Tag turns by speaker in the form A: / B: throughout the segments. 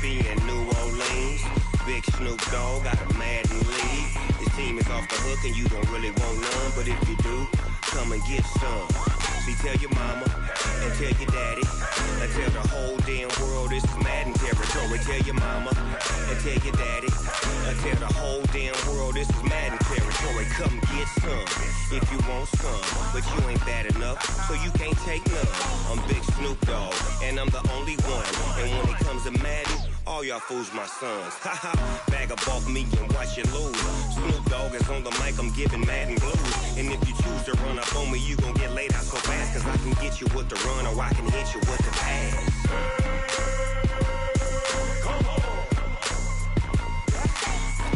A: Mississippi and New Orleans. Big Snoop Dogg got a Madden league. His team is off the hook and you don't really want none, but if you do, come and get some. See, tell your mama and tell your daddy and tell the whole damn world this is Madden territory. Tell your mama and tell your daddy and tell the whole damn world this is Madden territory. Come get some if you want some, but you ain't bad enough, so you can't take none. I'm Big Snoop Dogg and I'm the only one, and when it comes to Madden, all y'all fools my sons. Haha, bag up off me and watch you lose. Snoop Dogg is on the mic, I'm giving Madden blues. And if you choose to run up on me, you gon' get laid out so fast, cause I can get you with the run or I can hit you with the pass. Come on.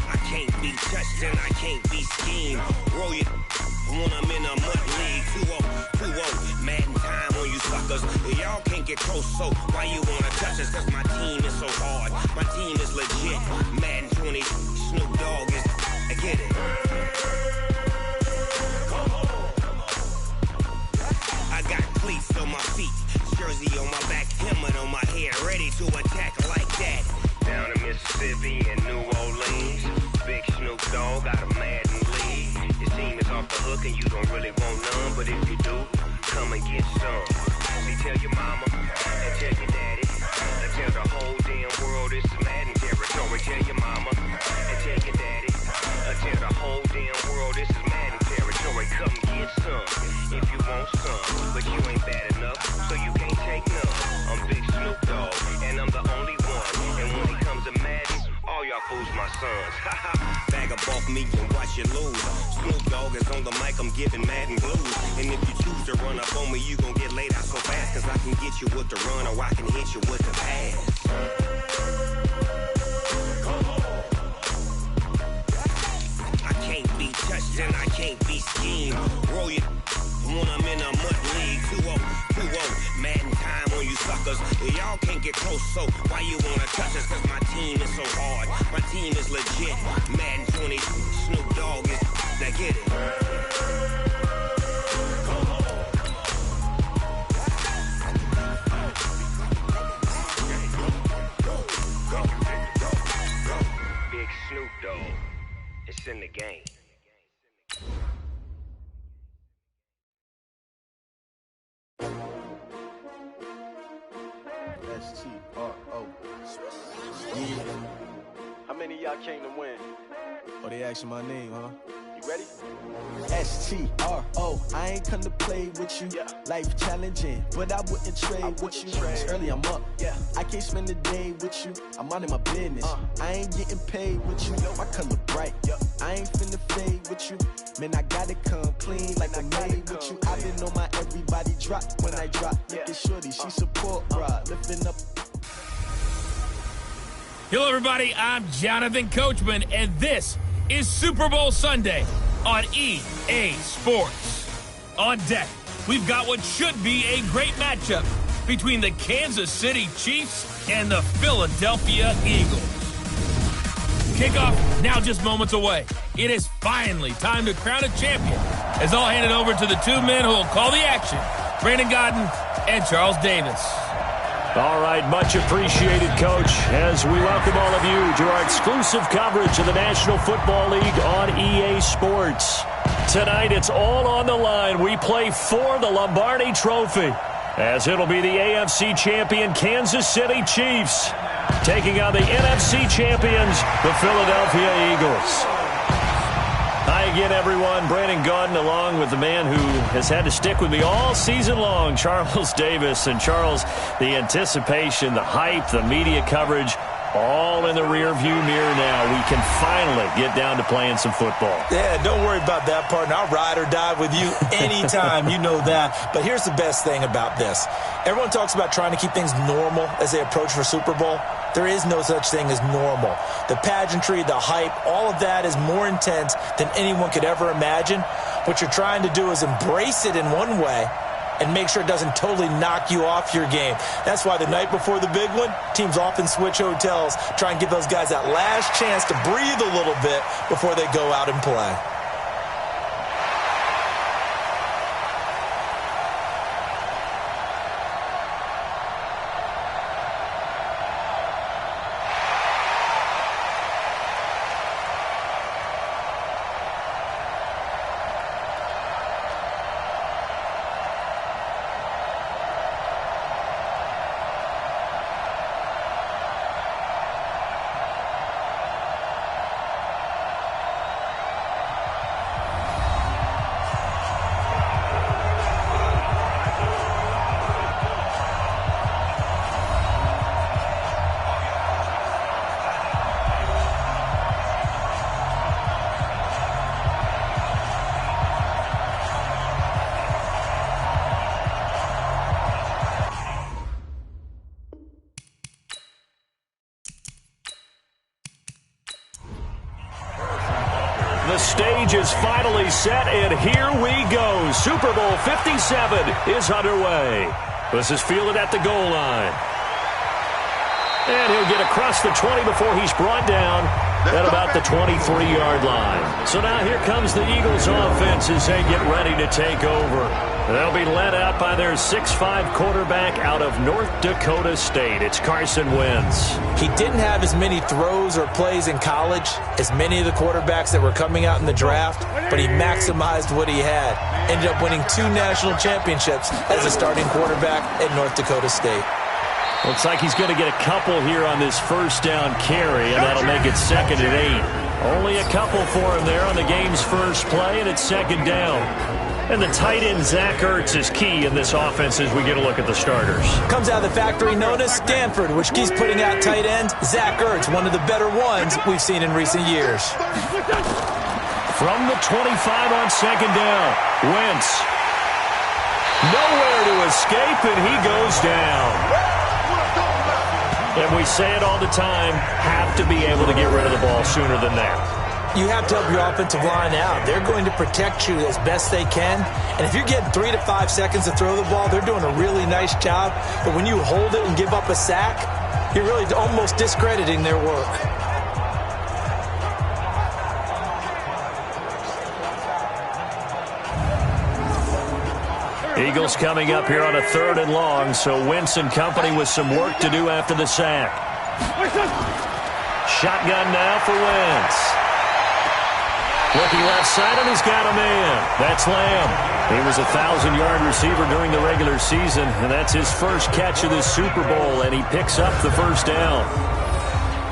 A: I can't be touched and I can't be schemed. Roll you when I'm in a mud league. 2-0, Madden time on you suckers. Y'all can't get close, so why you wanna touch us? Cause my team is so hard, my team is legit. Madden 20, Snoop Dogg is, I get it. Come on. I got cleats on my feet, jersey on my back, helmet on my head, ready to attack like that. Down in Mississippi and New Orleans, Big Snoop Dogg got a Madden league. His team is off the hook and you don't really want none, but if you do, come and get some. See, tell your mama and tell your daddy and tell the whole damn world this is Madden territory. Tell your mama and tell your daddy and tell the whole damn world this is Madden territory. Come get some if you want some, but you ain't bad enough, so you can't take none. I'm Big Snoop Dogg and I'm the only one, and when it comes to Madden, all y'all fools my sons. Bag up off me and watch you lose. Snoop Dogg is on the mic, I'm giving Madden blues. And if you choose to run up on me, you gon' get laid out so fast, cause I can get you with the run or I can hit you with the pass. Come on. I can't be touched and I can't be schemed. Roll you when I'm in a mud league. 2-0, Madden time on you suckers. Y'all can't get close, so why you wanna touch us? Cause my team is so hard, my team is legit. Madden 20, Snoop Dogg is, now get it. Come on. Big Snoop Dogg, it's in the game.
B: S-T-R-O. Yeah.
C: How many of y'all came to win?
B: Oh, they asking my name, huh?
C: You ready?
B: S-T-R-O. I ain't come to play with you.
C: Yeah.
B: Life challenging, but I wouldn't trade with you. It's early, I'm up.
C: Yeah.
B: I can't spend the day with you. I'm minding my business. I ain't getting paid with you. My color bright. I ain't finna fade with you. Man, I gotta come clean like I made with you. I've been on my everybody drop when I drop. Look at shorty, she support rod, lifting up.
D: Hello, everybody. I'm Jonathan Coachman, and this is Super Bowl Sunday on EA Sports. On deck, we've got what should be a great matchup between the Kansas City Chiefs and the Philadelphia Eagles. Kickoff now just moments away. It is finally time to crown a champion, as I'll hand it over to the two men who will call the action, Brandon Godden and Charles Davis.
E: All right, much appreciated, Coach, as we welcome all of you to our exclusive coverage of the National Football League on EA Sports. Tonight, it's all on the line. We play for the Lombardi Trophy, as it'll be the AFC champion Kansas City Chiefs taking on the NFC champions, the Philadelphia Eagles. Hi again, everyone. Brandon Godden, along with the man who has had to stick with me all season long, Charles Davis. And Charles, the anticipation, the hype, the media coverage, all in the rearview mirror now. We can finally get down to playing some football.
F: Yeah, don't worry about that, partner. I'll ride or die with you anytime. You know that. But here's the best thing about this. Everyone talks about trying to keep things normal as they approach for Super Bowl. There is no such thing as normal. The pageantry, the hype, all of that is more intense than anyone could ever imagine. What you're trying to do is embrace it in one way and make sure it doesn't totally knock you off your game. That's why the night before the big one, teams often switch hotels, try and give those guys that last chance to breathe a little bit before they go out and play.
E: stage is finally set, and here we go. Super Bowl 57 is underway. This is fielded at the goal line. And he'll get across the 20 before he's brought down at about the 23-yard line. So now here comes the Eagles offense as they get ready to take over. They'll be led out by their 6'5 quarterback out of North Dakota State. It's Carson Wentz.
F: He didn't have as many throws or plays in college as many of the quarterbacks that were coming out in the draft, but he maximized what he had. Ended up winning 2 national championships as a starting quarterback at North Dakota State.
E: Looks like he's going to get a couple here on this first down carry, and that'll make it 2nd and 8. Only a couple for him there on the game's first play, and it's 2nd down. And the tight end, Zach Ertz, is key in this offense as we get a look at the starters.
F: Comes out of the factory known as Stanford, which keeps putting out tight ends. Zach Ertz, one of the better ones we've seen in recent years.
E: From the 25 on 2nd down, Wentz. Nowhere to escape, and he goes down. And we say it all the time, have to be able to get rid of the ball sooner than that.
F: You have to help your offensive line out. They're going to protect you as best they can. And if you're getting 3 to 5 seconds to throw the ball, they're doing a really nice job. But when you hold it and give up a sack, you're really almost discrediting their work.
E: Eagles coming up here on a 3rd and long, so Wentz and company with some work to do after the sack. Shotgun now for Wentz. Looking left side, and he's got a man. That's Lamb. He was a 1,000-yard receiver during the regular season, and that's his first catch of the Super Bowl, and he picks up the first down.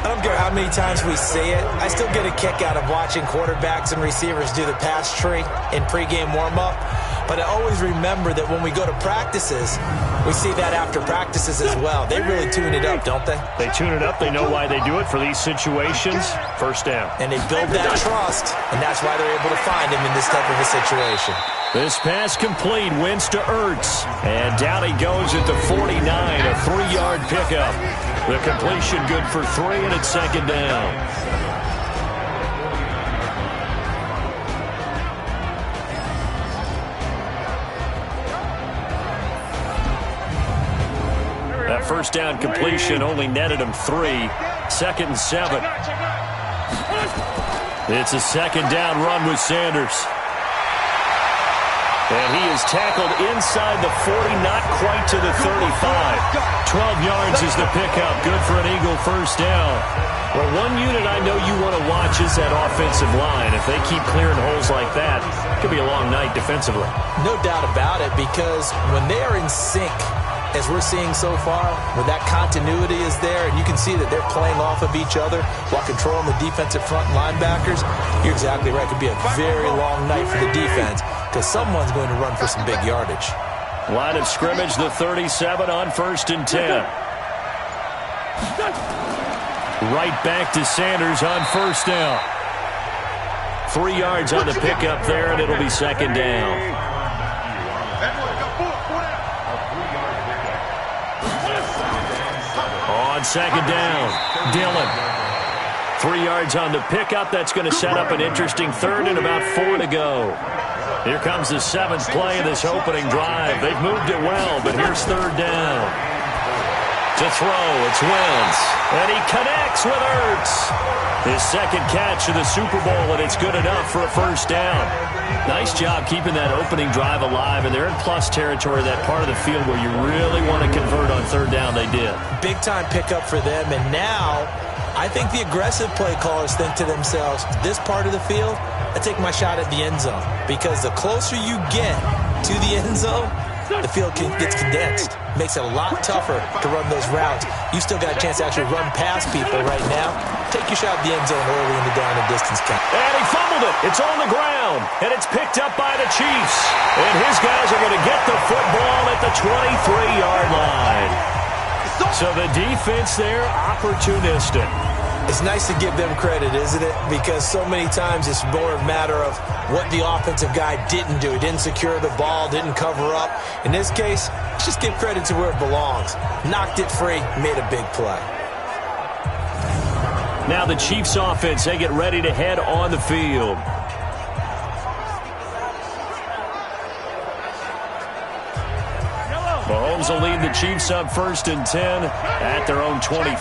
F: I don't care how many times we say it, I still get a kick out of watching quarterbacks and receivers do the pass tree in pregame warm-up. But I always remember that when we go to practices, we see that after practices as well. They really tune it up, don't they?
E: They tune it up. They know why they do it for these situations. First down.
F: And they build that trust, and that's why they're able to find him in this type of a situation.
E: This pass complete. Wentz to Ertz. And down he goes at the 49, a 3-yard pickup. The completion good for 3, and it's 2nd down. That first down completion only netted him 3. 2nd and 7. It's a 2nd down run with Sanders. And he is tackled inside the 40, not quite to the 35. 12 yards is the pickup. Good for an Eagle first down. Well, one unit I know you want to watch is that offensive line. If they keep clearing holes like that, it could be a long night defensively.
F: No doubt about it, because when they are in sync, as we're seeing so far, where that continuity is there, and you can see that they're playing off of each other while controlling the defensive front linebackers, you're exactly right. It could be a very long night for the defense because someone's going to run for some big yardage.
E: Line of scrimmage, the 37 on 1st and 10. Right back to Sanders on 1st down. 3 yards on the pickup there, and it'll be 2nd down. On 2nd down, Dillon. 3 yards on the pickup. That's going to set up an interesting 3rd and about 4 to go. Here comes the 7th play of this opening drive. They've moved it well, but here's 3rd down. To throw, it's Wentz. And he connects with Ertz. His 2nd catch of the Super Bowl, and it's good enough for a first down. Nice job keeping that opening drive alive, and they're in plus territory, that part of the field where you really want to convert on 3rd down. They did. Big-time
F: pickup for them, and now I think the aggressive play callers think to themselves, this part of the field, I take my shot at the end zone, because the closer you get to the end zone, the field gets condensed. Makes it a lot tougher to run those routes. You still got a chance to actually run past people right now. Take your shot at the end zone early in the down and distance count.
E: And he fumbled it. It's on the ground. And it's picked up by the Chiefs. And his guys are going to get the football at the 23-yard line. So the defense there, opportunistic.
F: It's nice to give them credit, isn't it? Because so many times it's more a matter of what the offensive guy didn't do. He didn't secure the ball, didn't cover up. In this case, let's just give credit to where it belongs. Knocked it free, made a big play.
E: Now the Chiefs offense, they get ready to head on the field. Mahomes will lead the Chiefs up 1st and 10 at their own 23.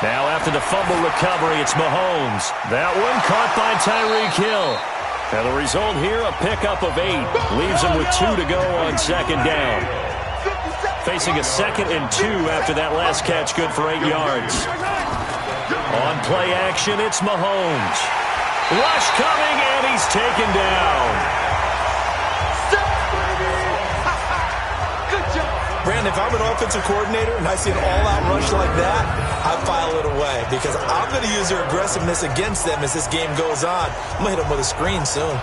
E: Now after the fumble recovery, it's Mahomes. That one caught by Tyreek Hill. And the result here, a pickup of 8. Leaves him with 2 to go on 2nd down. Facing a 2nd and 2 after that last catch, good for 8 yards. On play action, it's Mahomes. Rush coming, and he's taken down.
F: Brandon, if I'm an offensive coordinator and I see an all-out rush like that, I file it away because I'm going to use their aggressiveness against them as this game goes on. I'm going to hit them with a screen soon.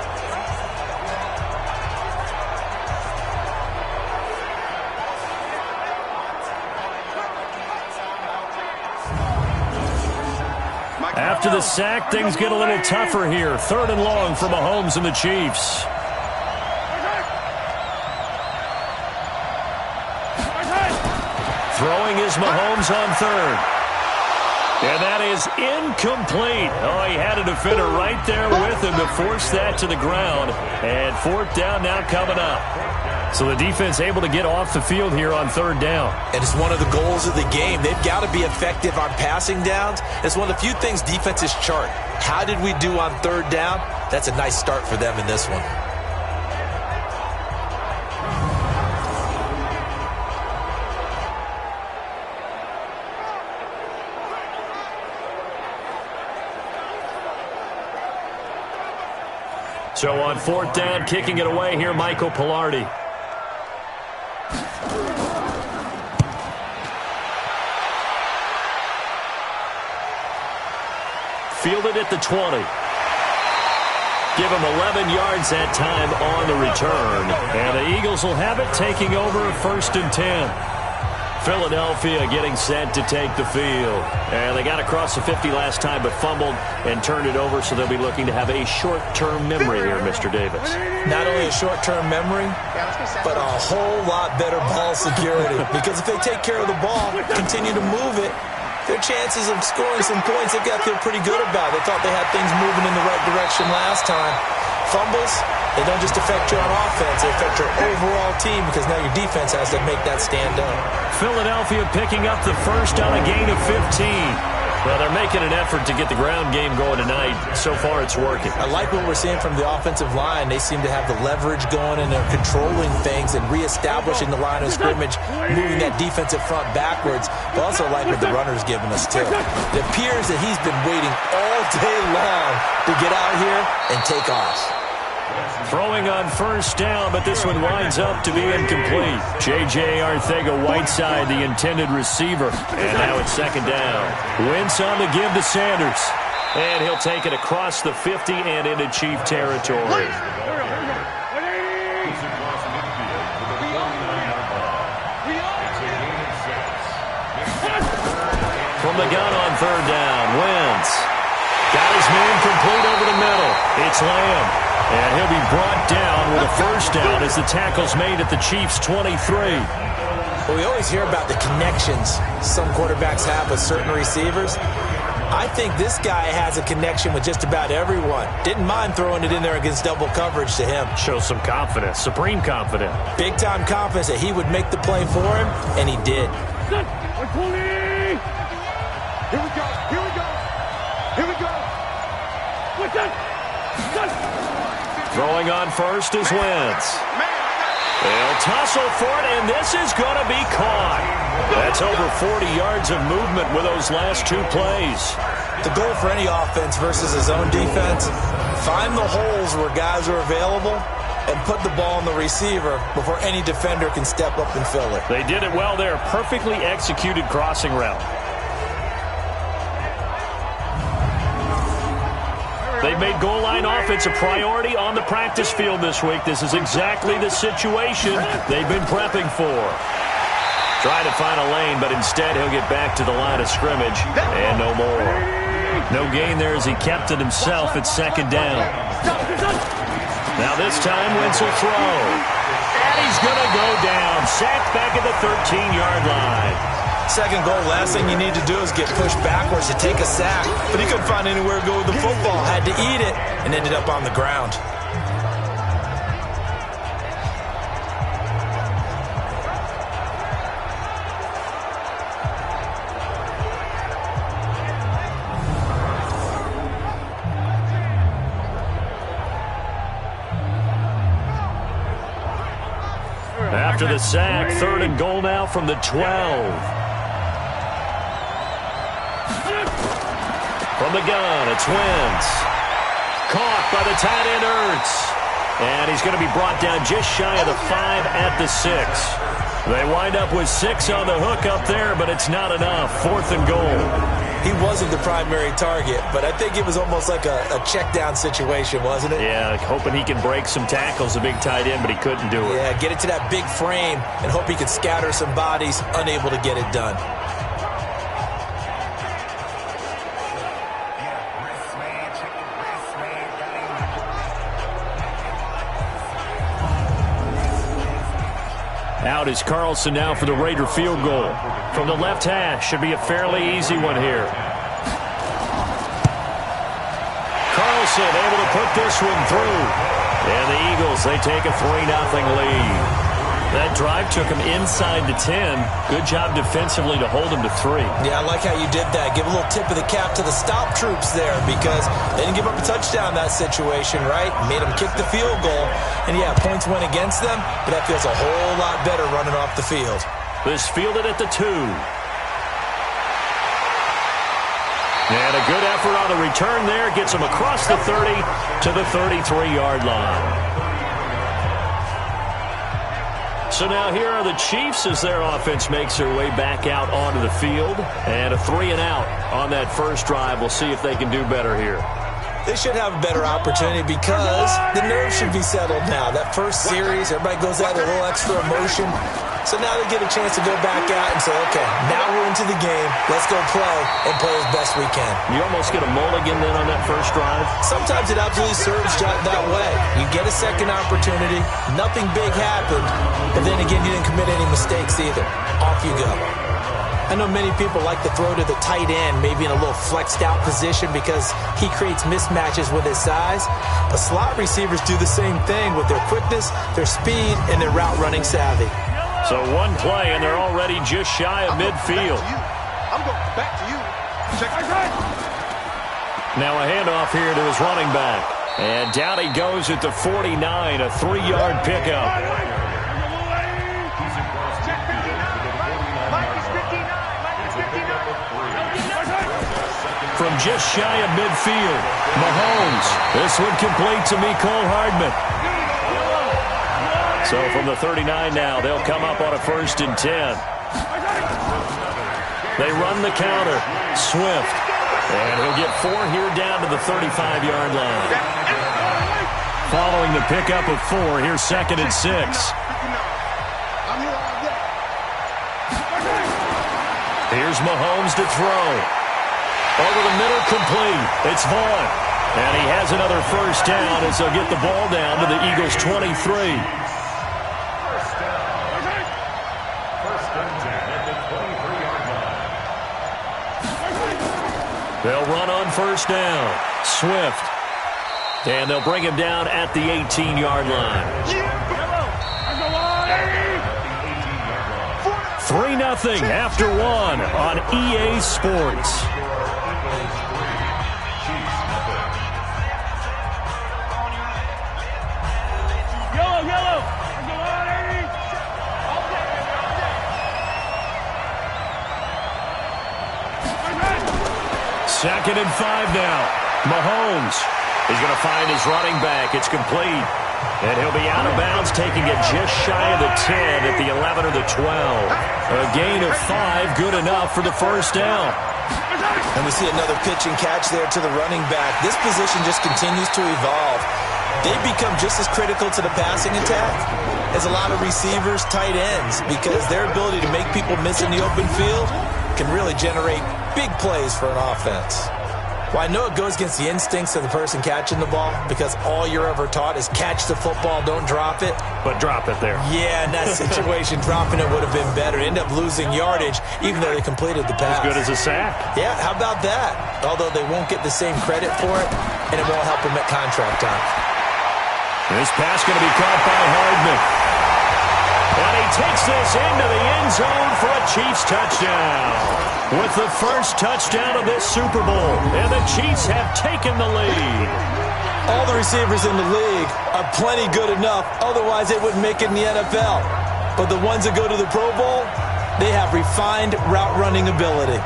E: After the sack, things get a little tougher here. 3rd and long for Mahomes and the Chiefs. Throwing is Mahomes on 3rd. And that is incomplete. Oh, he had a defender right there with him to force that to the ground. And 4th down now coming up. So the defense able to get off the field here on 3rd down.
F: And it's one of the goals of the game. They've got to be effective on passing downs. It's one of the few things defenses chart. How did we do on 3rd down? That's a nice start for them in this one.
E: So on 4th down, kicking it away here, Michael Pilardi. Fielded at the 20. Give him 11 yards that time on the return. And the Eagles will have it, taking over 1st and 10. Philadelphia getting set to take the field. And they got across the 50 last time, but fumbled and turned it over, so they'll be looking to have a short-term memory here, Mr. Davis.
F: Not only a short-term memory, but a whole lot better ball security. Because if they take care of the ball, continue to move it, their chances of scoring some points, they've got to feel pretty good about. They thought they had things moving in the right direction last time. Fumbles, they don't just affect you on offense, they affect your overall team because now your defense has to make that stand up.
E: Philadelphia picking up the first on a gain of 15. Well, they're making an effort to get the ground game going tonight. So far, it's working.
F: I like what we're seeing from the offensive line. They seem to have the leverage going, and they're controlling things and reestablishing the line of scrimmage, moving that defensive front backwards. But also like what the runner's giving us, too. It appears that he's been waiting all day long to get out here and take off.
E: Throwing on 1st down, but this one winds up to be incomplete. J.J. Arcega-Whiteside, the intended receiver. And now it's 2nd down. Wentz on the give to Sanders. And he'll take it across the 50 and into Chief territory. From the gun on 3rd down, Wentz. Got his man complete over the middle. It's Lamb. And he'll be brought down with a 1st down as the tackle's made at the Chiefs' 23.
F: Well, we always hear about the connections some quarterbacks have with certain receivers. I think this guy has a connection with just about everyone. Didn't mind throwing it in there against double coverage to him.
E: Shows some confidence, supreme confidence.
F: Big-time confidence that he would make the play for him, and he did.
G: Here we go. Here we go. Here we go. What's that?
E: Throwing on 1st is Wentz. They'll tussle for it, and this is going to be caught. That's over 40 yards of movement with those last 2 plays.
F: The goal for any offense versus his own defense, find the holes where guys are available and put the ball on the receiver before any defender can step up and fill it.
E: They did it well there. Perfectly executed crossing route. They've made goal line offense a priority on the practice field this week. This is exactly the situation they've been prepping for. Trying to find a lane, but instead he'll get back to the line of scrimmage and no more. No gain there as he kept it himself at 2nd down. Now this time Wentz will throw. And he's going to go down. Sacked back at the 13-yard line.
F: Second goal, last thing you need to do is get pushed backwards to take a sack. But he couldn't find anywhere to go with the football. Had to eat it and ended up on the ground.
E: After the sack, 3rd and goal now from the 12. From the gun, it's Wentz. Caught by the tight end, Ertz. And he's going to be brought down just shy of the 5 at the 6. They wind up with 6 on the hook up there, but it's not enough. 4th and goal.
F: He wasn't the primary target, but I think it was almost like a check down situation, wasn't it?
E: Yeah, hoping he can break some tackles, a big tight end, but he couldn't do it.
F: Yeah, get it to that big frame and hope he could scatter some bodies, unable to get it done.
E: Out is Carlson now for the Raider field goal. From the left hash, should be a fairly easy one here. Carlson able to put this one through. And the Eagles, they take a 3-0 lead. That drive took him inside the 10. Good job defensively to hold him to 3.
F: Yeah, I like how you did that. Give a little tip of the cap to the stop troops there because they didn't give up a touchdown in that situation, right? Made them kick the field goal. And, yeah, points went against them, but that feels a whole lot better running off the field.
E: This fielded at the 2. And a good effort on the return there. Gets him across the 30 to the 33-yard line. So now here are the Chiefs as their offense makes their way back out onto the field. And a 3-and-out on that first drive. We'll see if they can do better here.
F: They should have a better opportunity because the nerves should be settled now. That first series, everybody goes out with a little extra emotion. So now they get a chance to go back out and say, okay, now we're into the game. Let's go play and play as best we can.
E: You almost get a mulligan then on that first drive?
F: Sometimes it absolutely serves that way. You get a second opportunity. Nothing big happened. But then again, you didn't commit any mistakes either. Off you go. I know many people like to throw to the tight end, maybe in a little flexed out position because he creates mismatches with his size. But slot receivers do the same thing with their quickness, their speed, and their route running savvy.
E: So one play, and they're already just shy of midfield.
G: I'm going back to you. Check my right.
E: Now a handoff here to his running back. And down he goes at the 49, a 3-yard pickup. From just shy of midfield, Mahomes. This one complete to Mecole Hardman. So from the 39 now, they'll come up on a 1st and 10. They run the counter. Swift. And he'll get 4 here down to the 35-yard line. Following the pickup of 4, here's 2nd and 6. Here's Mahomes to throw. Over the middle, complete. It's Vaughn. And he has another 1st down as they'll get the ball down to the Eagles' 23. They'll run on 1st down. Swift. And they'll bring him down at the 18-yard line. 3-0 after 1 on EA Sports. Second and 5 now. Mahomes is going to find his running back. It's complete. And he'll be out of bounds, taking it just shy of the 10 at the 11 or the 12. A gain of 5, good enough for the 1st down.
F: And we see another pitch and catch there to the running back. This position just continues to evolve. They become just as critical to the passing attack as a lot of receivers, tight ends, because their ability to make people miss in the open field can really generate big plays for an offense. Well, I know it goes against the instincts of the person catching the ball because all you're ever taught is catch the football, don't drop it.
E: But drop it there.
F: Yeah, in that situation, dropping it would have been better. End up losing yardage, even though they completed the pass.
E: As good as a sack.
F: Yeah, how about that? Although they won't get the same credit for it, and it won't help them at contract time.
E: This pass going to be caught by Hardman. And he takes this into the end zone for a Chiefs touchdown. With the first touchdown of this Super Bowl. And the Chiefs have taken the lead.
F: All the receivers in the league are plenty good enough. Otherwise, they wouldn't make it in the NFL. but the ones that go to the Pro Bowl, they have refined route running ability.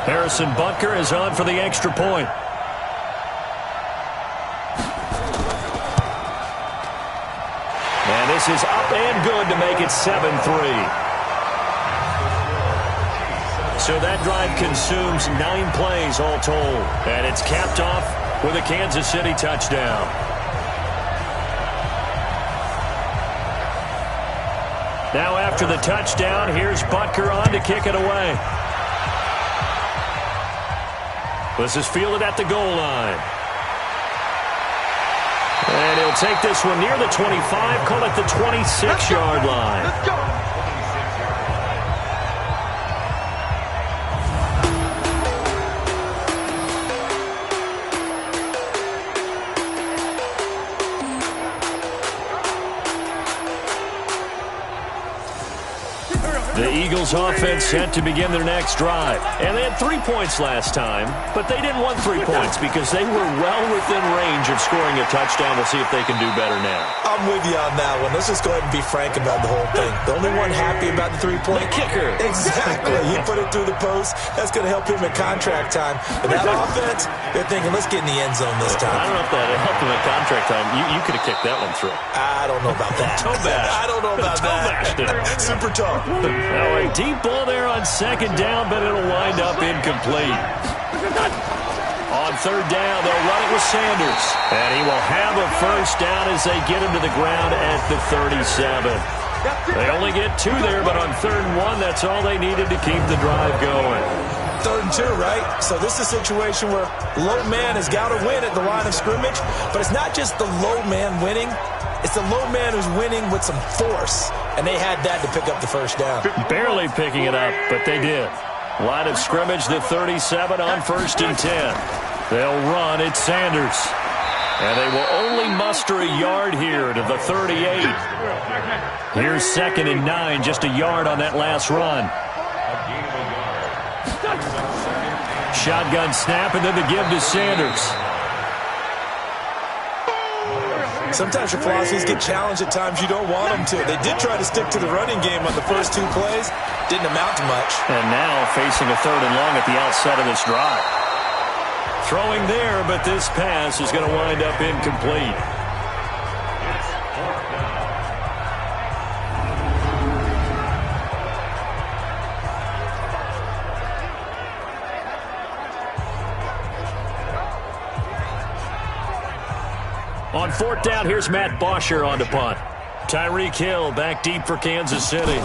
E: Harrison Butker is on for the extra point. And this is up and good to make it 7-3. So that drive consumes 9 plays all told. And it's capped off with a Kansas City touchdown. Now after the touchdown, here's Butker on to kick it away. This is fielded at the goal line. And he'll take this one near the 25, call it the 26-yard line.
G: Let's go.
E: The Eagles offense set to begin their next drive. And they had 3 points last time, but they didn't want 3 points because they were well within range of scoring a touchdown. We'll see if they can do better now.
F: I'm with you on that one. Let's just go ahead and be frank about the whole thing. The only one happy about the 3-point
E: kicker.
F: Exactly. He put it through the post. That's going to help him in contract time. But that offense, they're thinking, let's get in the end zone this time.
E: I don't know if that helped him in contract time. You could have kicked that one through.
F: I don't know about that.
E: Toe bash.
F: I don't know about that. Super tough.
E: Now a deep ball there on second down, but it'll wind up incomplete. On third down, they'll run it with Sanders. And he will have a first down as they get him to the ground at the 37. They only get 2 there, but on 3rd and 1, that's all they needed to keep the drive going.
F: 3rd and 2, right? So this is a situation where low man has got to win at the line of scrimmage, but it's not just the low man winning. It's the low man who's winning with some force, and they had that to pick up the first down.
E: Barely picking it up, but they did. Line of scrimmage, the 37 on 1st and 10. They'll run at Sanders. And they will only muster a yard here to the 38. Here's 2nd and 9, just a yard on that last run. Shotgun snap, and then the give to Sanders.
F: Sometimes your philosophies get challenged at times you don't want them to. They did try to stick to the running game on the first 2 plays. Didn't amount to much.
E: And now facing a 3rd and long at the outset of this drive. Throwing there, but this pass is going to wind up incomplete. On 4th down, here's Matt Bosher on to punt. Tyreek Hill back deep for Kansas City.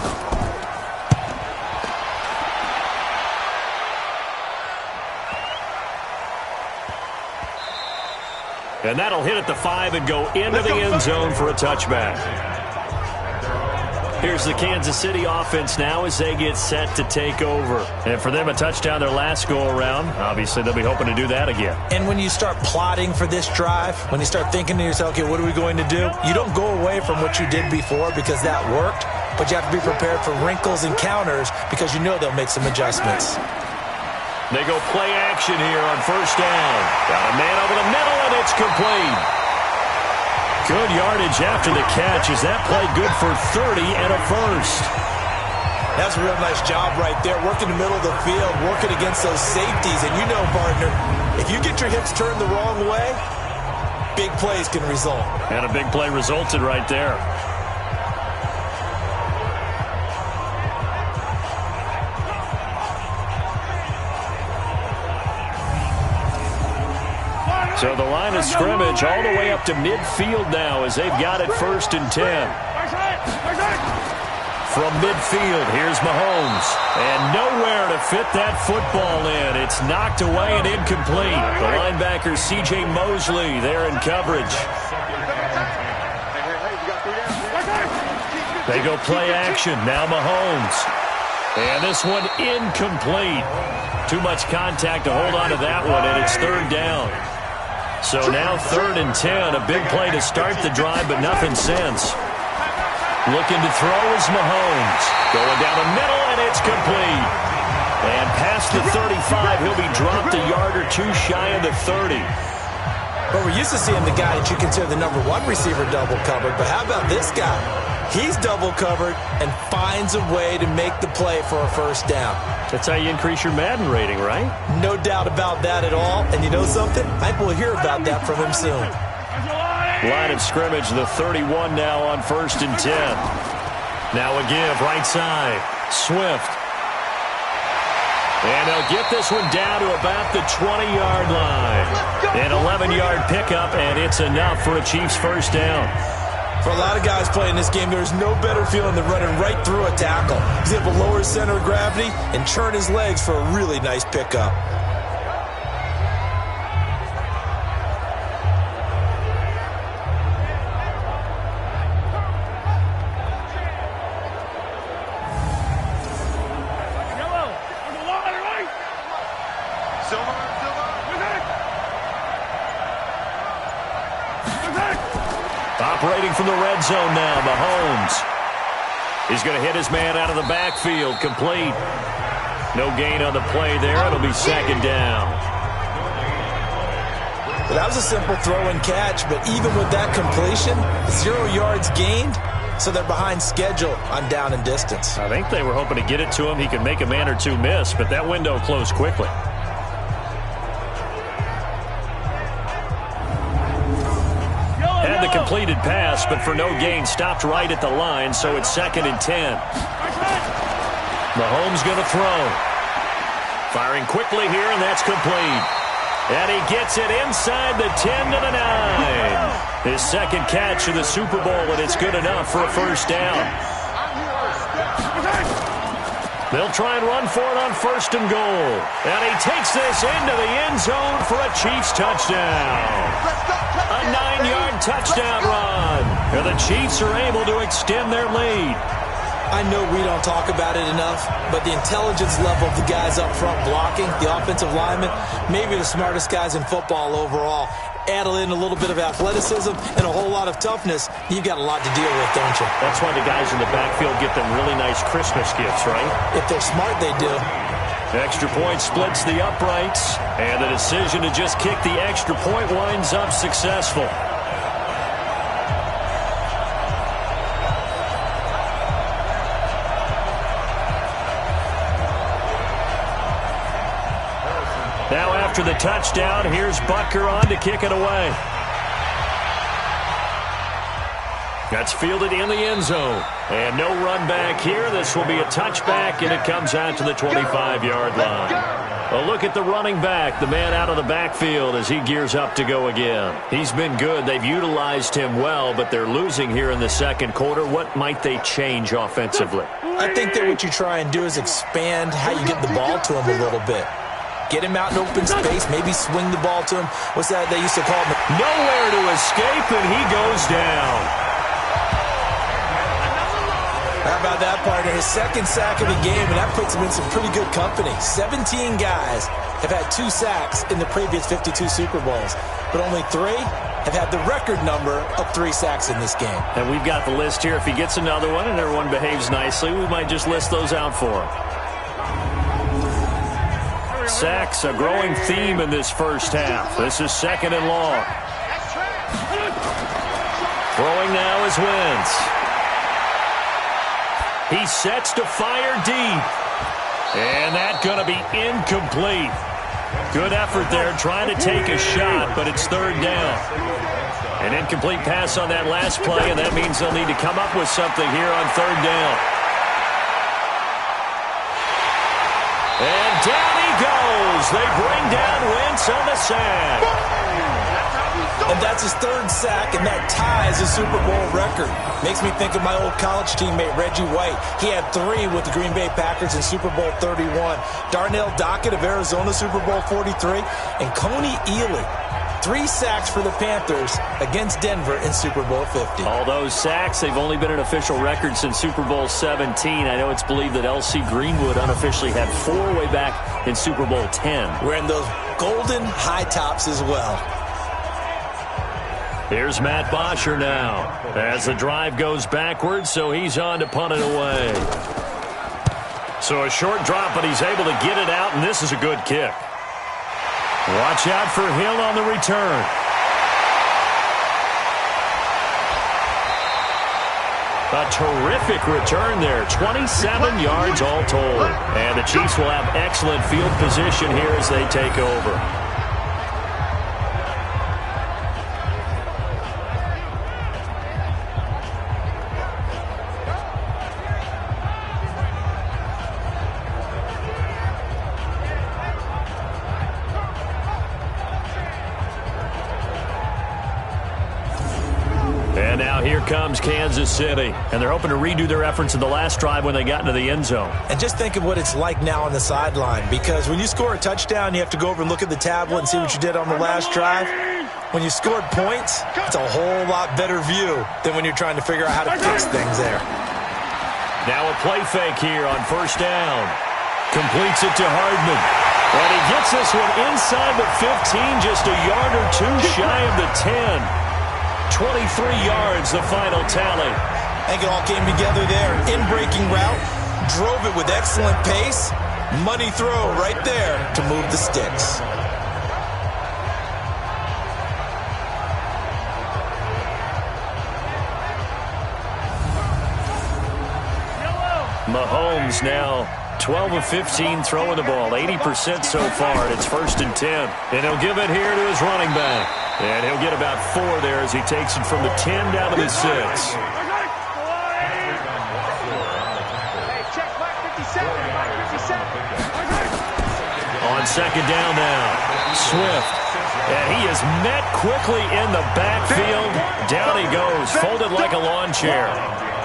E: And that'll hit at the 5 and go into the end zone for a touchback. Here's the Kansas City offense now as they get set to take over. And for them, a touchdown their last go-around. Obviously, they'll be hoping to do that again.
F: And when you start plotting for this drive, when you start thinking to yourself, okay, what are we going to do? You don't go away from what you did before because that worked, but you have to be prepared for wrinkles and counters because you know they'll make some adjustments.
E: They go play action here on 1st down. Got a man over the middle, and it's complete. Good yardage after the catch. Is that play good for 30 and a first?
F: That's a real nice job right there. Working the middle of the field, working against those safeties. And you know, partner, if you get your hips turned the wrong way, big plays can result.
E: And a big play resulted right there. So the line of scrimmage all the way up to midfield now as they've got it 1st and 10. From midfield, here's Mahomes. And nowhere to fit that football in. It's knocked away and incomplete. The linebacker, C.J. Mosley, there in coverage. They go play action. Now Mahomes. And this one incomplete. Too much contact to hold on to that one, and it's 3rd down. So now 3rd and 10, a big play to start the drive, but nothing since. Looking to throw is Mahomes. Going down the middle, and it's complete. And past the 35, he'll be dropped a yard or two shy of the 30.
F: But we're used to seeing the guy that you consider the number one receiver double covered. But how about this guy? He's double covered and finds a way to make the play for a first down.
E: That's how you increase your Madden rating, right?
F: No doubt about that at all. And you know something? I think we'll hear about that from him soon.
E: Line of scrimmage, the 31 now on 1st and 10. Now a give, right side. Swift. And they'll get this one down to about the 20-yard line. An 11-yard pickup, and it's enough for a Chiefs first down.
F: For a lot of guys playing this game, there's no better feeling than running right through a tackle. He's able to lower his center of gravity and turn his legs for a really nice pickup.
E: Operating from the red zone now, Mahomes. He's going to hit his man out of the backfield, complete. No gain on the play there. It'll be second down.
F: Well, that was a simple throw and catch, but even with that completion, 0 yards gained, so they're behind schedule on down and distance.
E: I think they were hoping to get it to him. He could make a man or two miss, but that window closed quickly. Had the completed pass, but for no gain, stopped right at the line, so it's 2nd and 10. Mahomes going to throw. Firing quickly here, and that's complete. And he gets it inside the 10 to the 9. His second catch of the Super Bowl, and it's good enough for a first down. They'll try and run for it on 1st and goal. And he takes this into the end zone for a Chiefs touchdown. A 9-yard touchdown run. And the Chiefs are able to extend their lead.
F: I know we don't talk about it enough, but the intelligence level of the guys up front blocking, the offensive linemen, maybe the smartest guys in football overall. Add in a little bit of athleticism and a whole lot of toughness, you've got a lot to deal with, don't you?
E: That's why the guys in the backfield get them really nice Christmas gifts, right?
F: If they're smart, they do.
E: Extra point splits the uprights, and the decision to just kick the extra point winds up successful. Now after the touchdown, here's Butker on to kick it away. That's fielded in the end zone. And no run back here. This will be a touchback, and it comes out to the 25-yard line. A look at the running back, the man out of the backfield as he gears up to go again. He's been good. They've utilized him well, but they're losing here in the second quarter. What might they change offensively?
F: I think that what you try and do is expand how you get the ball to him a little bit. Get him out in open space, maybe swing the ball to him. What's that they used to call him?
E: Nowhere to escape, and he goes down.
F: How about that, partner? His second sack of the game, and that puts him in some pretty good company. 17 guys have had 2 sacks in the previous 52 Super Bowls, but only 3 have had the record number of 3 sacks in this game.
E: And we've got the list here. If he gets another one and everyone behaves nicely, we might just list those out for him. Sacks, a growing theme in this first half. This is 2nd and long. Throwing now is Wentz. He sets to fire deep. And that's going to be incomplete. Good effort there trying to take a shot, but it's 3rd down. An incomplete pass on that last play, and that means they'll need to come up with something here on 3rd down. And down he goes. They bring down Wentz on the sack.
F: And that's his 3rd sack, and that ties his Super Bowl record. Makes me think of my old college teammate, Reggie White. He had 3 with the Green Bay Packers in Super Bowl 31. Darnell Dockett of Arizona, Super Bowl 43. And Coney Ealy, 3 sacks for the Panthers against Denver in Super Bowl 50.
E: All those sacks, they've only been an official record since Super Bowl 17. I know it's believed that L.C. Greenwood unofficially had 4 way back in Super Bowl 10.
F: Wearing those golden high tops as well.
E: Here's Matt Bosher now as the drive goes backwards, so he's on to punt it away. So a short drop, but he's able to get it out, and this is a good kick. Watch out for Hill on the return. A terrific return there. 27 yards all told. And the Chiefs will have excellent field position here as they take over. And now here comes Kansas City. And they're hoping to redo their efforts in the last drive when they got into the end zone.
F: And just think of what it's like now on the sideline. Because when you score a touchdown, you have to go over and look at the tablet and see what you did on the last drive. When you scored points, it's a whole lot better view than when you're trying to figure out how to fix things there.
E: Now a play fake here on first down. Completes it to Hardman. And he gets this one inside the 15, just a yard or two shy of the 10. 23 yards, the final tally.
F: I think it all came together there. In-breaking route, drove it with excellent pace. Money throw right there to move the sticks.
E: Mahomes now 12 of 15 throwing the ball, 80% so far, and it's 1st and 10. And he'll give it here to his running back. And he'll get about 4 there as he takes it from the 10 down to the 6. On second down now, Swift. And he is met quickly in the backfield. Down he goes, folded like a lawn chair.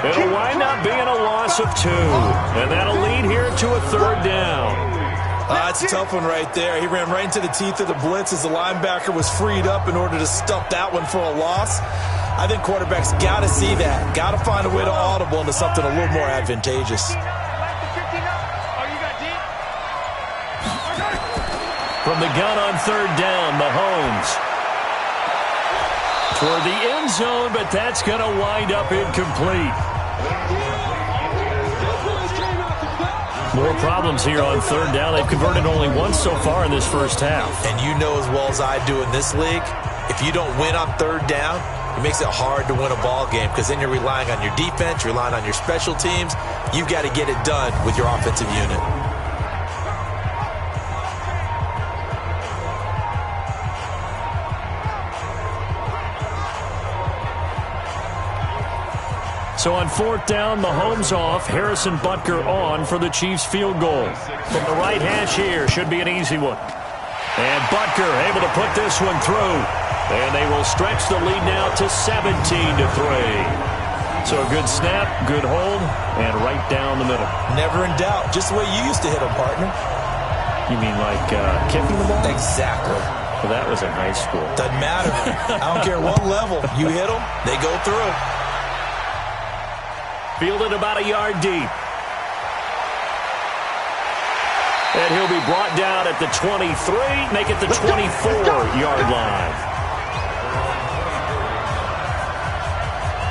E: It'll wind up being a loss of 2. And that'll lead here to a 3rd down.
F: That's a tough one right there. He ran right into the teeth of the blitz as the linebacker was freed up in order to stop that one for a loss. I think quarterbacks got to see that. Got to find a way to audible into something a little more advantageous.
E: From the gun on 3rd down, Mahomes. Toward the end zone, but that's going to wind up incomplete. More problems here on 3rd down. They've converted only once so far in this first half.
F: And you know as well as I do in this league, if you don't win on 3rd down, it makes it hard to win a ball game because then you're relying on your defense, you're relying on your special teams. You've got to get it done with your offensive unit.
E: So on 4th down, Mahomes off, Harrison Butker on for the Chiefs field goal. From the right hash here, should be an easy one. And Butker able to put this one through. And they will stretch the lead now to 17-3. So a good snap, good hold, and right down the middle.
F: Never in doubt. Just the way you used to hit them, partner.
E: You mean like kicking the ball?
F: Exactly.
E: Well, that was in high school.
F: Doesn't matter. I don't care what level. You hit them, they go through.
E: Fielded about a yard deep. And he'll be brought down at the 23, make it the 24-yard line.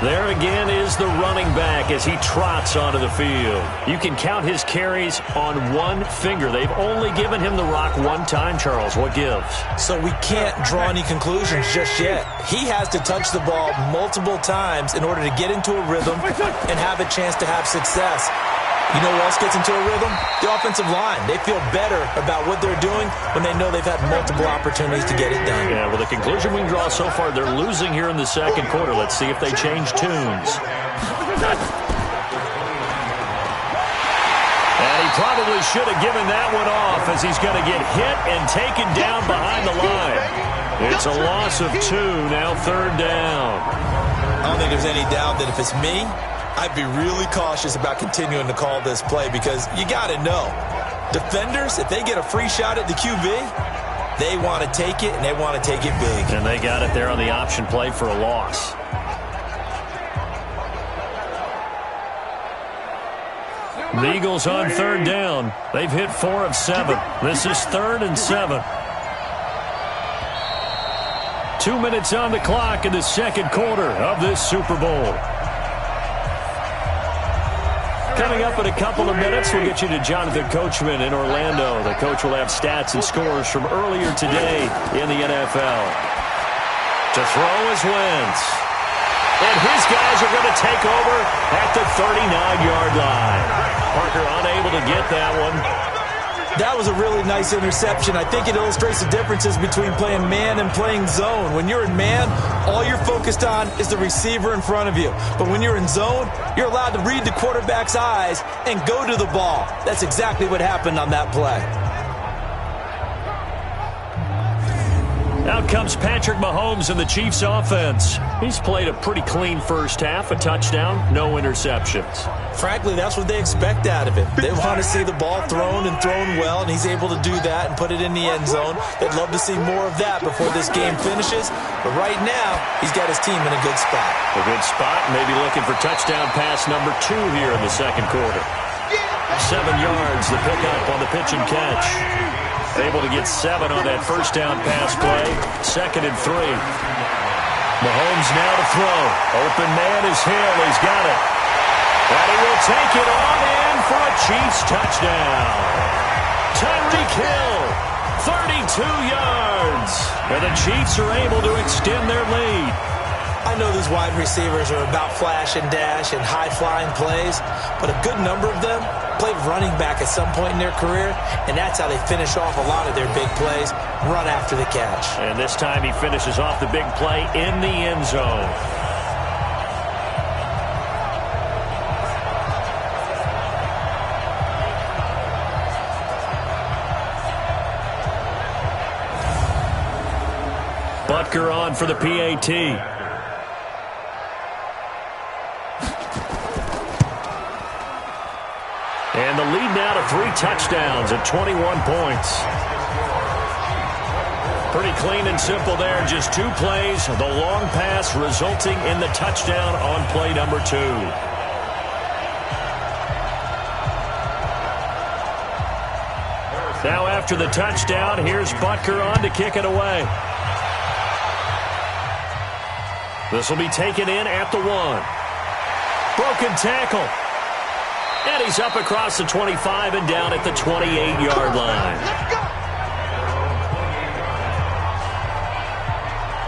E: There again is the running back as he trots onto the field. You can count his carries on one finger. They've only given him the rock one time, Charles. What gives?
F: So we can't draw any conclusions just yet. He has to touch the ball multiple times in order to get into a rhythm and have a chance to have success. You know who else gets into a rhythm? The offensive line. They feel better about what they're doing when they know they've had multiple opportunities to get it done.
E: Yeah, well, the conclusion we can draw so far, they're losing here in the second quarter. Let's see if they change tunes. And he probably should have given that one off as he's going to get hit and taken down behind the line. It's a loss of 2, now 3rd down.
F: I don't think there's any doubt that if it's me, I'd be really cautious about continuing to call this play because you got to know, defenders, if they get a free shot at the QB, they want to take it, and they want to take it big.
E: And they got it there on the option play for a loss. The Eagles on 3rd down. They've hit 4 of 7. This is 3rd and 7. 2 minutes on the clock in the second quarter of this Super Bowl. Coming up in a couple of minutes, we'll get you to Jonathan Coachman in Orlando. The coach will have stats and scores from earlier today in the NFL. To throw is Wentz. And his guys are going to take over at the 39-yard line. Parker unable to get that one.
F: That was a really nice interception. I think it illustrates the differences between playing man and playing zone. When you're in man, all you're focused on is the receiver in front of you. But when you're in zone, you're allowed to read the quarterback's eyes and go to the ball. That's exactly what happened on that play.
E: Out comes Patrick Mahomes in the Chiefs offense. He's played a pretty clean first half, a touchdown, no interceptions.
F: Frankly, that's what they expect out of him. They want to see the ball thrown and thrown well, and he's able to do that and put it in the end zone. They'd love to see more of that before this game finishes. But right now, he's got his team in a good spot.
E: A good spot, maybe looking for touchdown pass number 2 here in the second quarter. 7 yards, the pickup on the pitch and catch. Able to get 7 on that first down pass play. 2nd and 3. Mahomes now to throw. Open man is Hill. He's got it. And he will take it on in for a Chiefs touchdown. Tyreek Hill, 32 yards. And the Chiefs are able to extend their lead.
F: I know these wide receivers are about flash and dash and high-flying plays, but a good number of them played running back at some point in their career, and that's how they finish off a lot of their big plays, run after the catch.
E: And this time he finishes off the big play in the end zone. Butker on for the PAT. And the lead now to 3 touchdowns at 21 points. Pretty clean and simple there. Just 2 plays. The long pass resulting in the touchdown on play number 2. Now after the touchdown, here's Butker on to kick it away. This will be taken in at the 1. Broken tackle. And he's up across the 25 and down at the 28-yard line.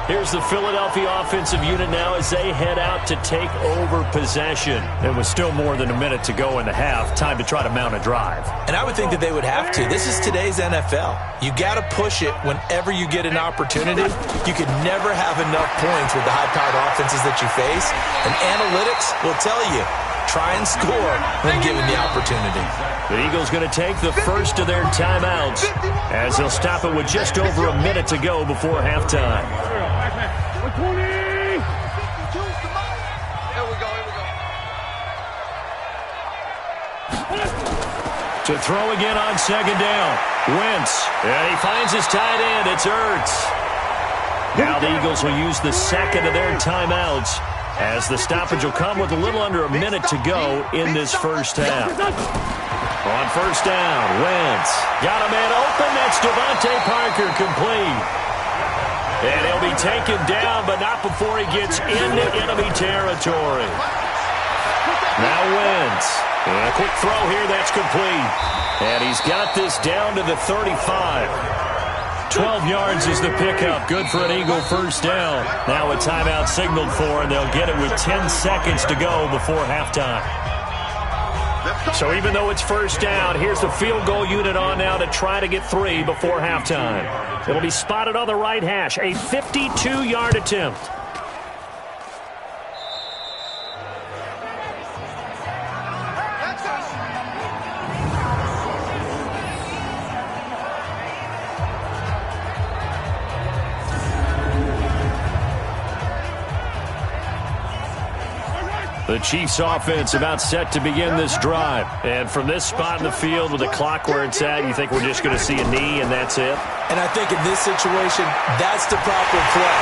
E: Here's the Philadelphia offensive unit now as they head out to take over possession. And with still more than a minute to go in the half, time to try to mount a drive.
F: And I would think that they would have to. This is today's NFL. You got to push it whenever you get an opportunity. You could never have enough points with the high-powered offenses that you face. And analytics will tell you, try and score when given the opportunity.
E: The Eagles going to take the first of their timeouts as they'll stop it with just over a minute to go before halftime. To throw again on 2nd down. Wentz. And he finds his tight end. It's Ertz. Now the Eagles will use the second of their timeouts as the stoppage will come with a little under a minute to go in this first half. On 1st down, Wentz. Got a man open. That's Devontae Parker, complete. And he'll be taken down, but not before he gets into enemy territory. Now Wentz. And a quick throw here, that's complete. And he's got this down to the 35. 12 yards is the pickup. Good for an Eagle first down. Now a timeout signaled for, and they'll get it with 10 seconds to go before halftime. So even though it's first down, here's the field goal unit on now to try to get 3 before halftime. It'll be spotted on the right hash. A 52-yard attempt. The Chiefs offense about set to begin this drive. And from this spot in the field with the clock where it's at, you think we're just going to see a knee and that's it?
F: And I think in this situation, that's the proper play.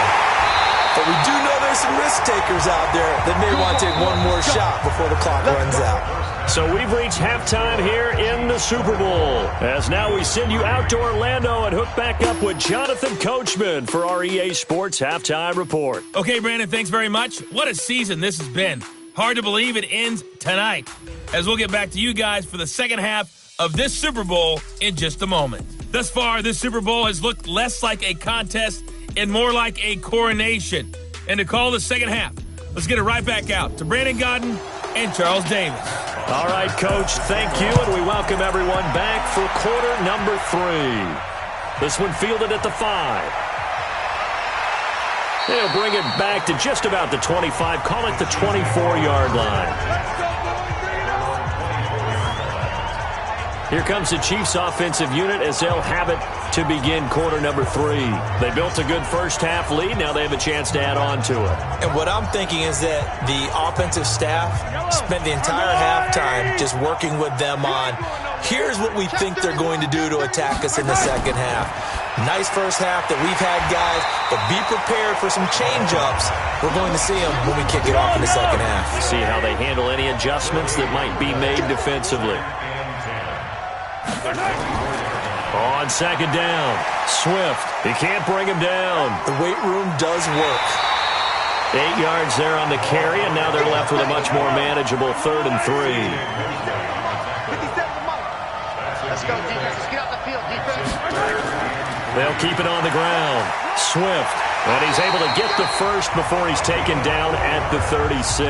F: But we do know there's some risk takers out there that may want to take one more shot before the clock runs out.
E: So we've reached halftime here in the Super Bowl. As now we send you out to Orlando and hook back up with Jonathan Coachman for our EA Sports Halftime Report.
D: Okay, Brandon, thanks very much. What a season this has been. Hard to believe it ends tonight, as we'll get back to you guys for the second half of this Super Bowl in just a moment. Thus far, this Super Bowl has looked less like a contest and more like a coronation. And to call the second half, let's get it right back out to Brandon Godden and Charles Davis.
E: All right, Coach, thank you, and we welcome everyone back for quarter number 3. This one fielded at the 5. They'll bring it back to just about the 25, call it the 24-yard line. Here comes the Chiefs offensive unit as they'll have it to begin quarter number 3. They built a good first half lead. Now they have a chance to add on to it.
F: And what I'm thinking is that the offensive staff spent the entire halftime just working with them on, here's what we think they're going to do to attack us in the second half. Nice first half that we've had, guys, but be prepared for some change-ups. We're going to see them when we kick it off in the second half.
E: See how they handle any adjustments that might be made defensively. On second down, Swift. He can't bring him down.
F: The weight room does work.
E: 8 yards there on the carry, and now they're left with a much more manageable 3rd and 3.
G: Let's go, defense. Let's get off the field, defense.
E: They'll keep it on the ground. Swift. And he's able to get the first before he's taken down at the 36.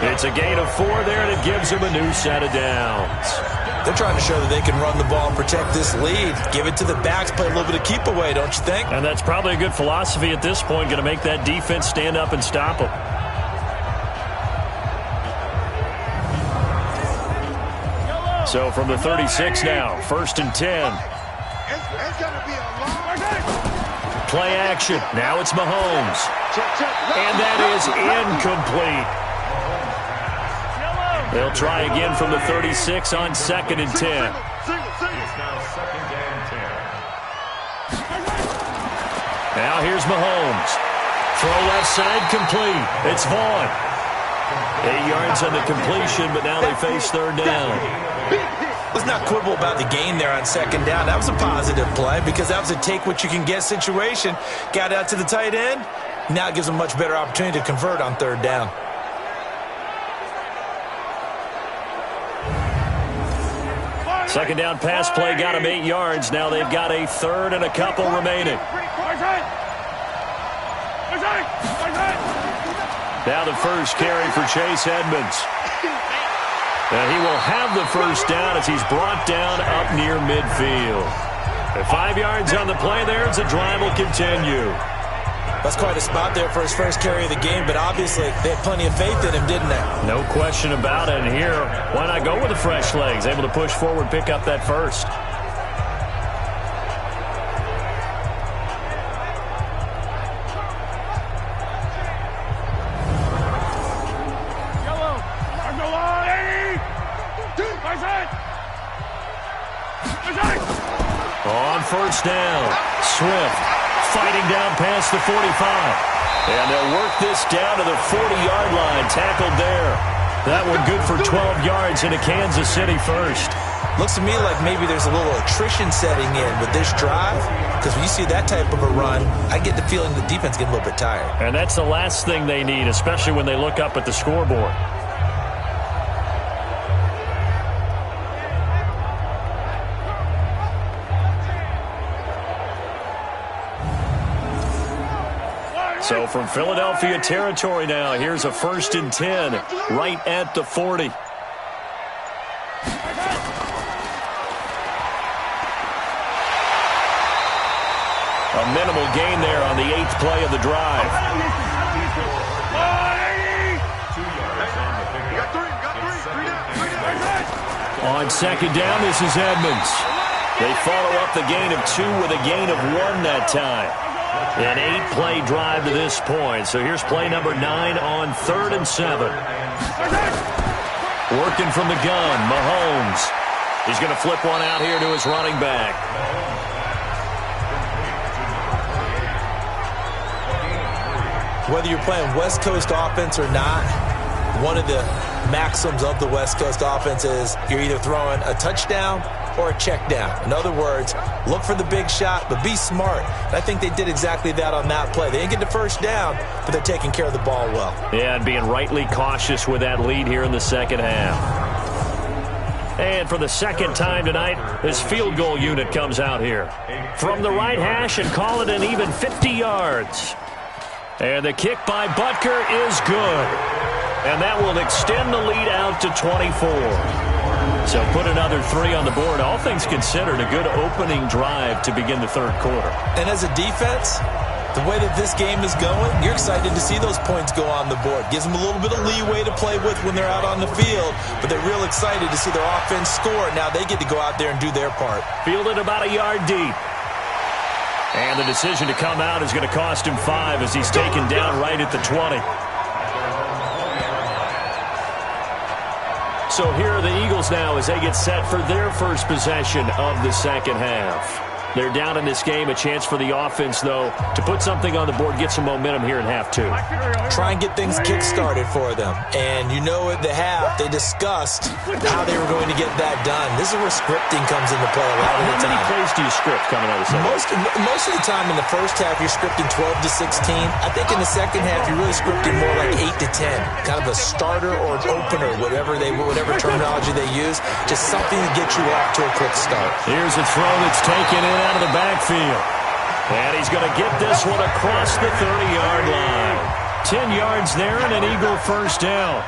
E: It's a gain of 4 there, and it gives him a new set of downs.
F: They're trying to show that they can run the ball and protect this lead. Give it to the backs, play a little bit of keep away, don't you think?
E: And that's probably a good philosophy at this point, going to make that defense stand up and stop them. So from the 36 now, 1st and 10. Play action. Now it's Mahomes. And that is incomplete. They'll try again from the 36 on 2nd and 10. Now here's Mahomes. Throw left side, complete. It's Vaughn. 8 yards on the completion, but now they face 3rd down.
F: Let's not quibble about the gain there on 2nd down. That was a positive play because that was a take-what-you-can-get situation. Got out to the tight end. Now it gives them a much better opportunity to convert on 3rd down.
E: Second down pass play got him 8 yards. Now they've got a 3rd and a couple remaining. Now the first carry for Chase Edmonds. And he will have the first down as he's brought down up near midfield. At 5 yards on the play there, as the drive will continue.
F: That's quite a spot there for his first carry of the game, but obviously they had plenty of faith in him, didn't they?
E: No question about it. And here, why not go with the fresh legs? Able to push forward, pick up that first. On 1st down, Swift fighting down past the 45. And they'll work this down to the 40-yard line. Tackled there. That one good for 12 yards into Kansas City first.
F: Looks to me like maybe there's a little attrition setting in with this drive. Because when you see that type of a run, I get the feeling the defense getting a little bit tired.
E: And that's the last thing they need, especially when they look up at the scoreboard. So from Philadelphia territory now, here's a 1st and 10 right at the 40. A minimal gain there on the 8th play of the drive. On 2nd down, this is Edmonds. They follow up the gain of 2 with a gain of 1 that time. An 8-play drive to this point. So here's play number 9 on 3rd and 7. Working from the gun, Mahomes. He's going to flip one out here to his running back.
F: Whether you're playing West Coast offense or not, one of the maxims of the West Coast offense is you're either throwing a touchdown or a check down. In other words, look for the big shot, but be smart. And I think they did exactly that on that play. They didn't get the first down, but they're taking care of the ball well.
E: Yeah, and being rightly cautious with that lead here in the second half. And for the second time tonight, this field goal unit comes out here. From the right hash and call it an even 50 yards. And the kick by Butker is good. And that will extend the lead out to 24. So put another 3 on the board. All things considered, a good opening drive to begin the third quarter.
F: And as a defense, the way that this game is going, you're excited to see those points go on the board. Gives them a little bit of leeway to play with when they're out on the field, but they're real excited to see their offense score. Now they get to go out there and do their part.
E: Fielded about a yard deep. And the decision to come out is going to cost him 5 as he's taken down right at the 20. So here are the Eagles now as they get set for their first possession of the second half. They're down in this game. A chance for the offense, though, to put something on the board, get some momentum here in half 2.
F: Try and get things kick-started for them. And you know at the half, they discussed how they were going to get that done. This is where scripting comes into play a lot of the time.
E: How many plays do you script coming out of the second half?
F: Most of the time in the first half, you're scripting 12 to 16. I think in the second half, you're really scripting more like 8 to 10. Kind of a starter or an opener, whatever terminology they use. Just something to get you off to a quick start.
E: Here's a throw that's taken in out of the backfield. And he's going to get this one across the 30-yard line. 10 yards there and an Eagle first down.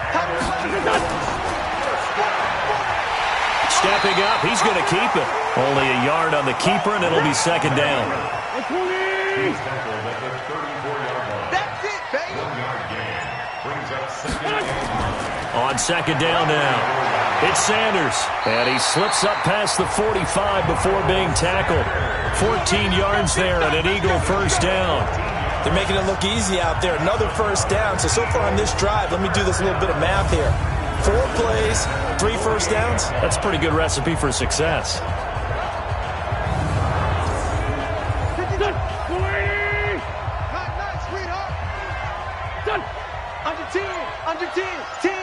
E: Stepping up, he's going to keep it. Only a yard on the keeper, and it'll be second down.
G: That's it, baby.
E: On second down now. It's Sanders, and he slips up past the 45 before being tackled. 14 yards there and an Eagle first down.
F: They're making it look easy out there. Another first down. So far on this drive, let me do this little bit of math here. 4 plays, 3 first downs.
E: That's a pretty good recipe for success.
G: Under 10, 10.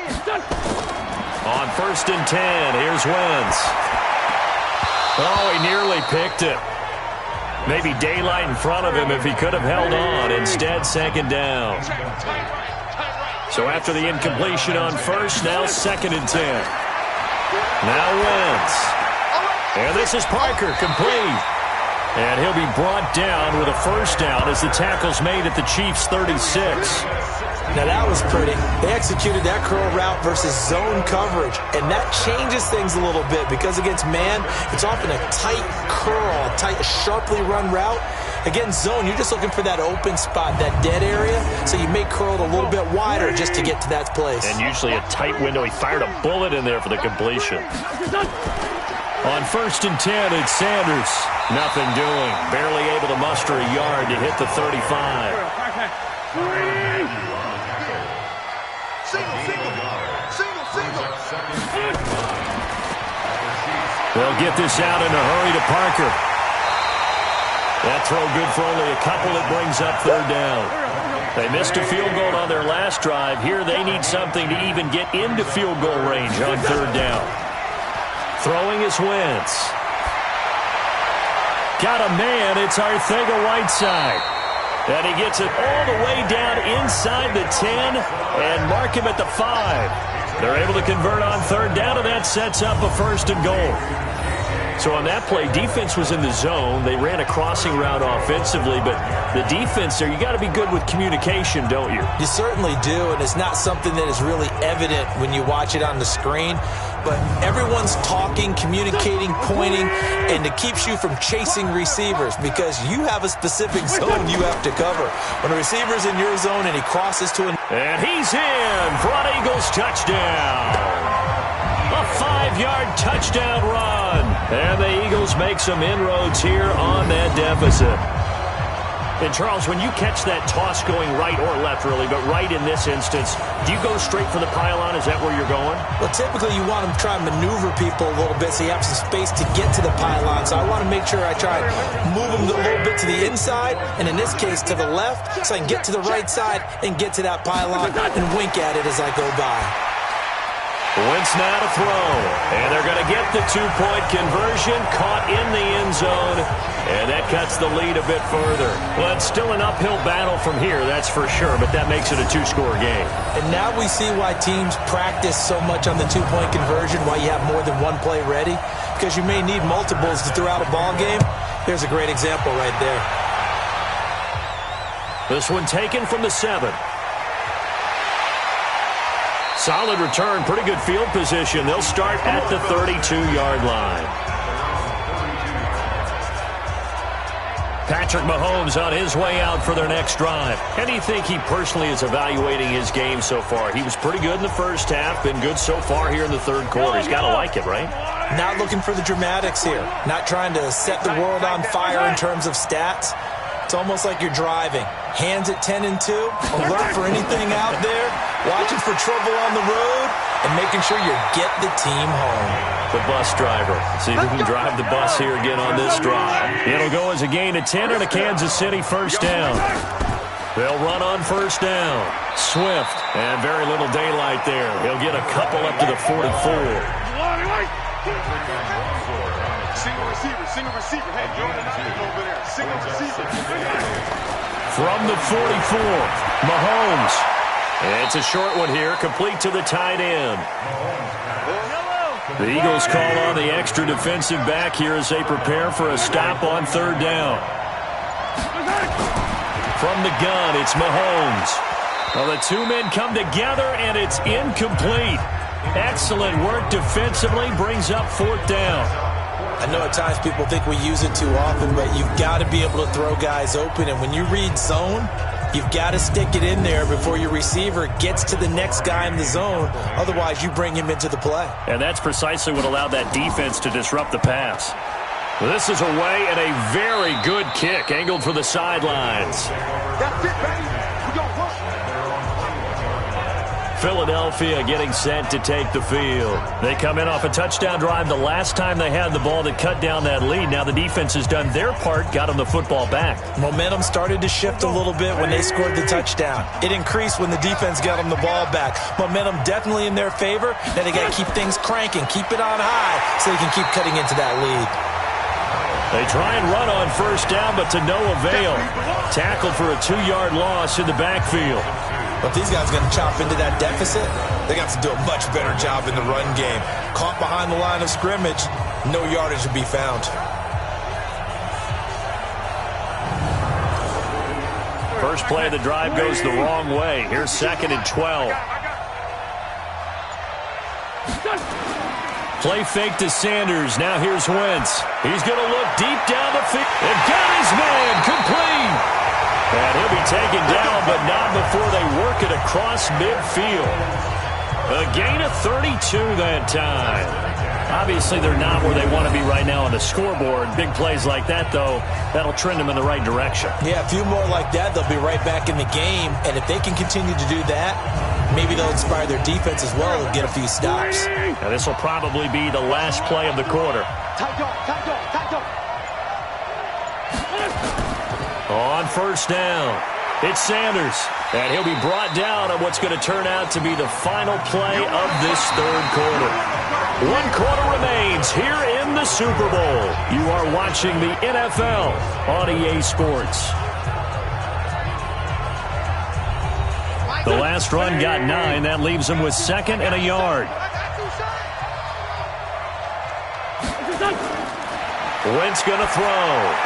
E: On first and 10, here's Wentz. Oh, he nearly picked it. Maybe daylight in front of him if he could have held on. Instead, second down. So after the incompletion on first, now second and 10. Now Wentz. And this is Parker, complete. And he'll be brought down with a first down as the tackle's made at the Chiefs' 36.
F: Now that was pretty. They executed that curl route versus zone coverage, and that changes things a little bit because against man, it's often a tight curl, tight, sharply run route. Against zone, you're just looking for that open spot, that dead area, so you may curl it a little bit wider just to get to that place.
E: And usually a tight window. He fired a bullet in there for the completion. On first and 10, it's Sanders. Nothing doing. Barely able to muster a yard to hit the 35. They'll get this out in a hurry to Parker. That throw good for only a couple. It brings up third down. They missed a field goal on their last drive. Here they need something to even get into field goal range on third down. Throwing is Wentz. Got a man. It's Arcega-Whiteside. And he gets it all the way down inside the 10 and mark him at the 5. They're able to convert on third down, and that sets up a first and goal. So on that play, defense was in the zone. They ran a crossing route offensively, but the defense there, you got to be good with communication, don't you?
F: You certainly do, and it's not something that is really evident when you watch it on the screen. But everyone's talking, communicating, pointing, and it keeps you from chasing receivers because you have a specific zone you have to cover. When a receiver's in your zone and he crosses to an...
E: And he's in for an Eagles touchdown. A 5-yard touchdown run. And the Eagles make some inroads here on that deficit. And, Charles, when you catch that toss going right or left, really, but right in this instance, do you go straight for the pylon? Is that where you're going?
F: Well, typically you want to try and maneuver people a little bit so you have some space to get to the pylon. So I want to make sure I try and move them a little bit to the inside, and in this case to the left, so I can get to the right side and get to that pylon and wink at it as I go by.
E: Wentz now to throw. And they're going to get the two-point conversion, caught in the end zone. And that cuts the lead a bit further. Well, it's still an uphill battle from here, that's for sure, but that makes it a two-score game.
F: And now we see why teams practice so much on the two-point conversion, why you have more than one play ready, because you may need multiples to throw out a ball game. There's a great example right there.
E: This one taken from the 7. Solid return, pretty good field position. They'll start at the 32-yard line. Patrick Mahomes on his way out for their next drive. How do you think he personally is evaluating his game so far? He was pretty good in the first half, been good so far here in the third quarter. He's got to like it, right?
F: Not looking for the dramatics here. Not trying to set the world on fire in terms of stats. It's almost like you're driving. Hands at 10 and 2, alert for anything out there, watching for trouble on the road, and making sure you get the team home.
E: The bus driver. See if he can drive the bus here again on this drive. It'll go as a gain of 10 and a Kansas City first down. They'll run on first down. Swift, and very little daylight there. He'll get a couple up to the 44.
G: Single receiver. Hey, Jordan over there. Single receiver.
E: From the 44, Mahomes. It's a short one here, complete to the tight end. The Eagles call on the extra defensive back here as they prepare for a stop on third down. From the gun, it's Mahomes. Well, the two men come together, and it's incomplete. Excellent work defensively, brings up fourth down.
F: I know at times people think we use it too often, but you've got to be able to throw guys open. And when you read zone, you've got to stick it in there before your receiver gets to the next guy in the zone. Otherwise, you bring him into the play.
E: And that's precisely what allowed that defense to disrupt the pass. This is away and a very good kick, angled for the sidelines.
G: That's it, baby. We gon' work.
E: Philadelphia getting set to take the field. They come in off a touchdown drive the last time they had the ball that cut down that lead. Now the defense has done their part, got them the football back.
F: Momentum started to shift a little bit when they scored the touchdown. It increased when the defense got them the ball back. Momentum definitely in their favor. Now they got to keep things cranking, keep it on high so they can keep cutting into that lead.
E: They try and run on first down, but to no avail. Tackled for a 2-yard loss in the backfield.
F: But if these guys are going to chop into that deficit, they got to do a much better job in the run game. Caught behind the line of scrimmage, no yardage to be found.
E: First play of the drive goes the wrong way. Here's 2nd and 12. Play fake to Sanders. Now here's Wentz. He's going to look deep down the field. And got his man complete. And he'll be taken down, but not before they work it across midfield. A gain of 32 that time. Obviously, they're not where they want to be right now on the scoreboard. Big plays like that, though, that'll trend them in the right direction.
F: Yeah, a few more like that, they'll be right back in the game. And if they can continue to do that, maybe they'll inspire their defense as well and get a few stops.
E: Now, this will probably be the last play of the quarter.
G: Tight dog.
E: On first down, it's Sanders. And he'll be brought down on what's going to turn out to be the final play of this third quarter. 1 quarter remains here in the Super Bowl. You are watching the NFL on EA Sports. The last run got 9. That leaves him with 2nd and a yard. Wentz going to throw.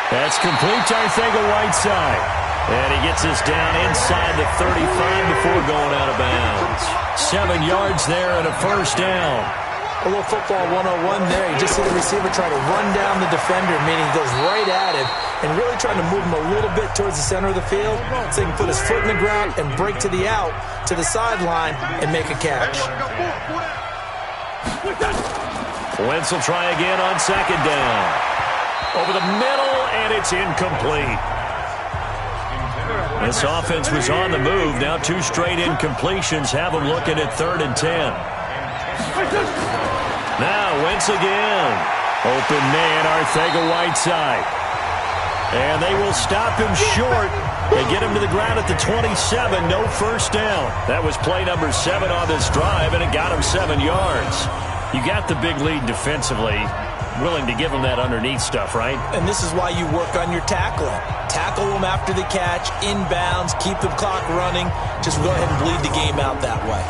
E: That's complete to Arcega-Whiteside. And he gets us down inside the 35 before going out of bounds. 7 yards there and a first down.
F: A little football 101 there. You just see the receiver try to run down the defender, meaning he goes right at him, and really trying to move him a little bit towards the center of the field so he can put his foot in the ground and break to the out, to the sideline, and make a catch.
E: Wentz will try again on 2nd down. Over the middle, and it's incomplete. This offense was on the move. Now 2 straight incompletions have them looking at 3rd and 10. Now Wentz again. Open man, Arcega-Whiteside. And they will stop him short They get him to the ground at the 27, no first down. That was play number 7 on this drive, and it got him 7 yards. You got the big lead defensively. Willing to give them that underneath stuff, right?
F: And this is why you work on your tackling. Tackle them after the catch, inbounds, keep the clock running. Just go ahead and bleed the game out that way.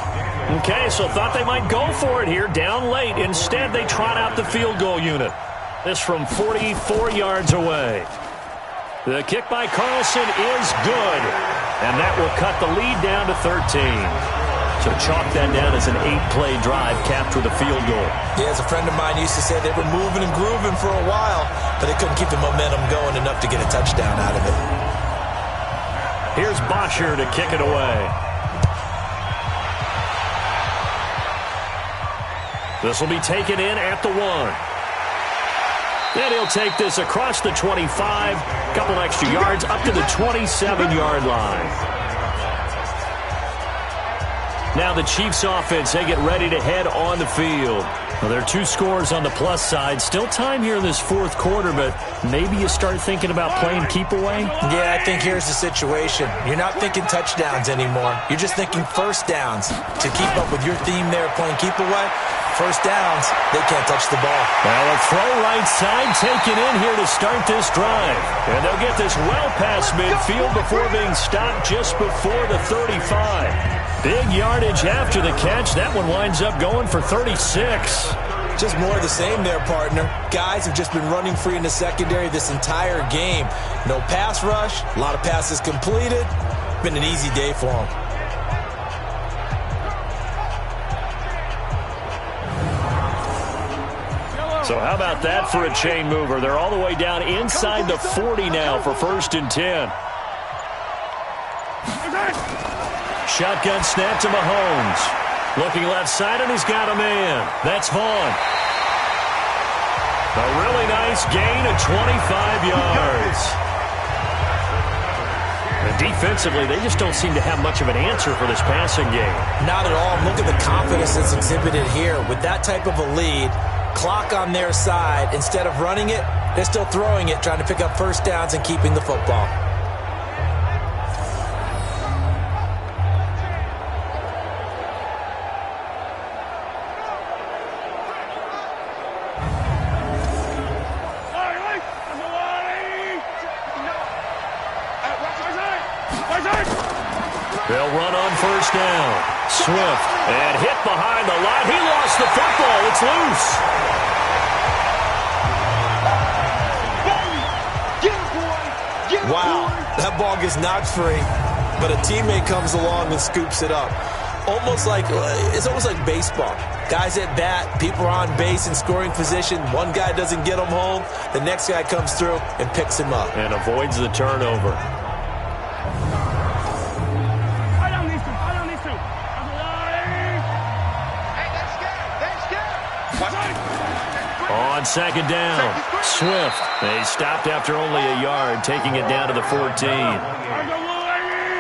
E: Okay, so thought they might go for it here, down late. Instead, they trot out the field goal unit. This from 44 yards away. The kick by Carlson is good, and that will cut the lead down to 13. So chalk that down as an 8-play drive capped with a field goal.
F: Yeah, as a friend of mine used to say, they were moving and grooving for a while, but they couldn't keep the momentum going enough to get a touchdown out of it.
E: Here's Bosher to kick it away. This will be taken in at the 1. Then he'll take this across the 25, couple extra yards up to the 27-yard line. Now the Chiefs offense, they get ready to head on the field. Well, there are 2 scores on the plus side. Still time here in this 4th quarter, but maybe you start thinking about playing keep away?
F: Yeah, I think here's the situation. You're not thinking touchdowns anymore. You're just thinking first downs. To keep up with your theme there, playing keep away, first downs, they can't touch the ball.
E: Well, a throw right side taken in here to start this drive. And they'll get this well past midfield before being stopped just before the 35. Big yardage after the catch. That one winds up going for 36.
F: Just more of the same there, partner. Guys have just been running free in the secondary this entire game. No pass rush, a lot of passes completed. Been an easy day for them.
E: So how about that for a chain mover? They're all the way down inside the 40 now for 1st and 10. Shotgun snap to Mahomes. Looking left side, and he's got a man. That's Vaughn. A really nice gain of 25 yards. And defensively, they just don't seem to have much of an answer for this passing game.
F: Not at all. Look at the confidence that's exhibited here. With that type of a lead, clock on their side, instead of running it, they're still throwing it, trying to pick up first downs and keeping the football.
E: They'll run on first down. Swift, and hit behind the line. He lost the football. It's loose.
F: Wow, that ball gets knocked free, but a teammate comes along and scoops it up. It's almost like baseball. Guys at bat, people are on base in scoring position. One guy doesn't get him home. The next guy comes through and picks him up.
E: And avoids the turnover. On second down, Swift. They stopped after only a yard, taking it down to the 14.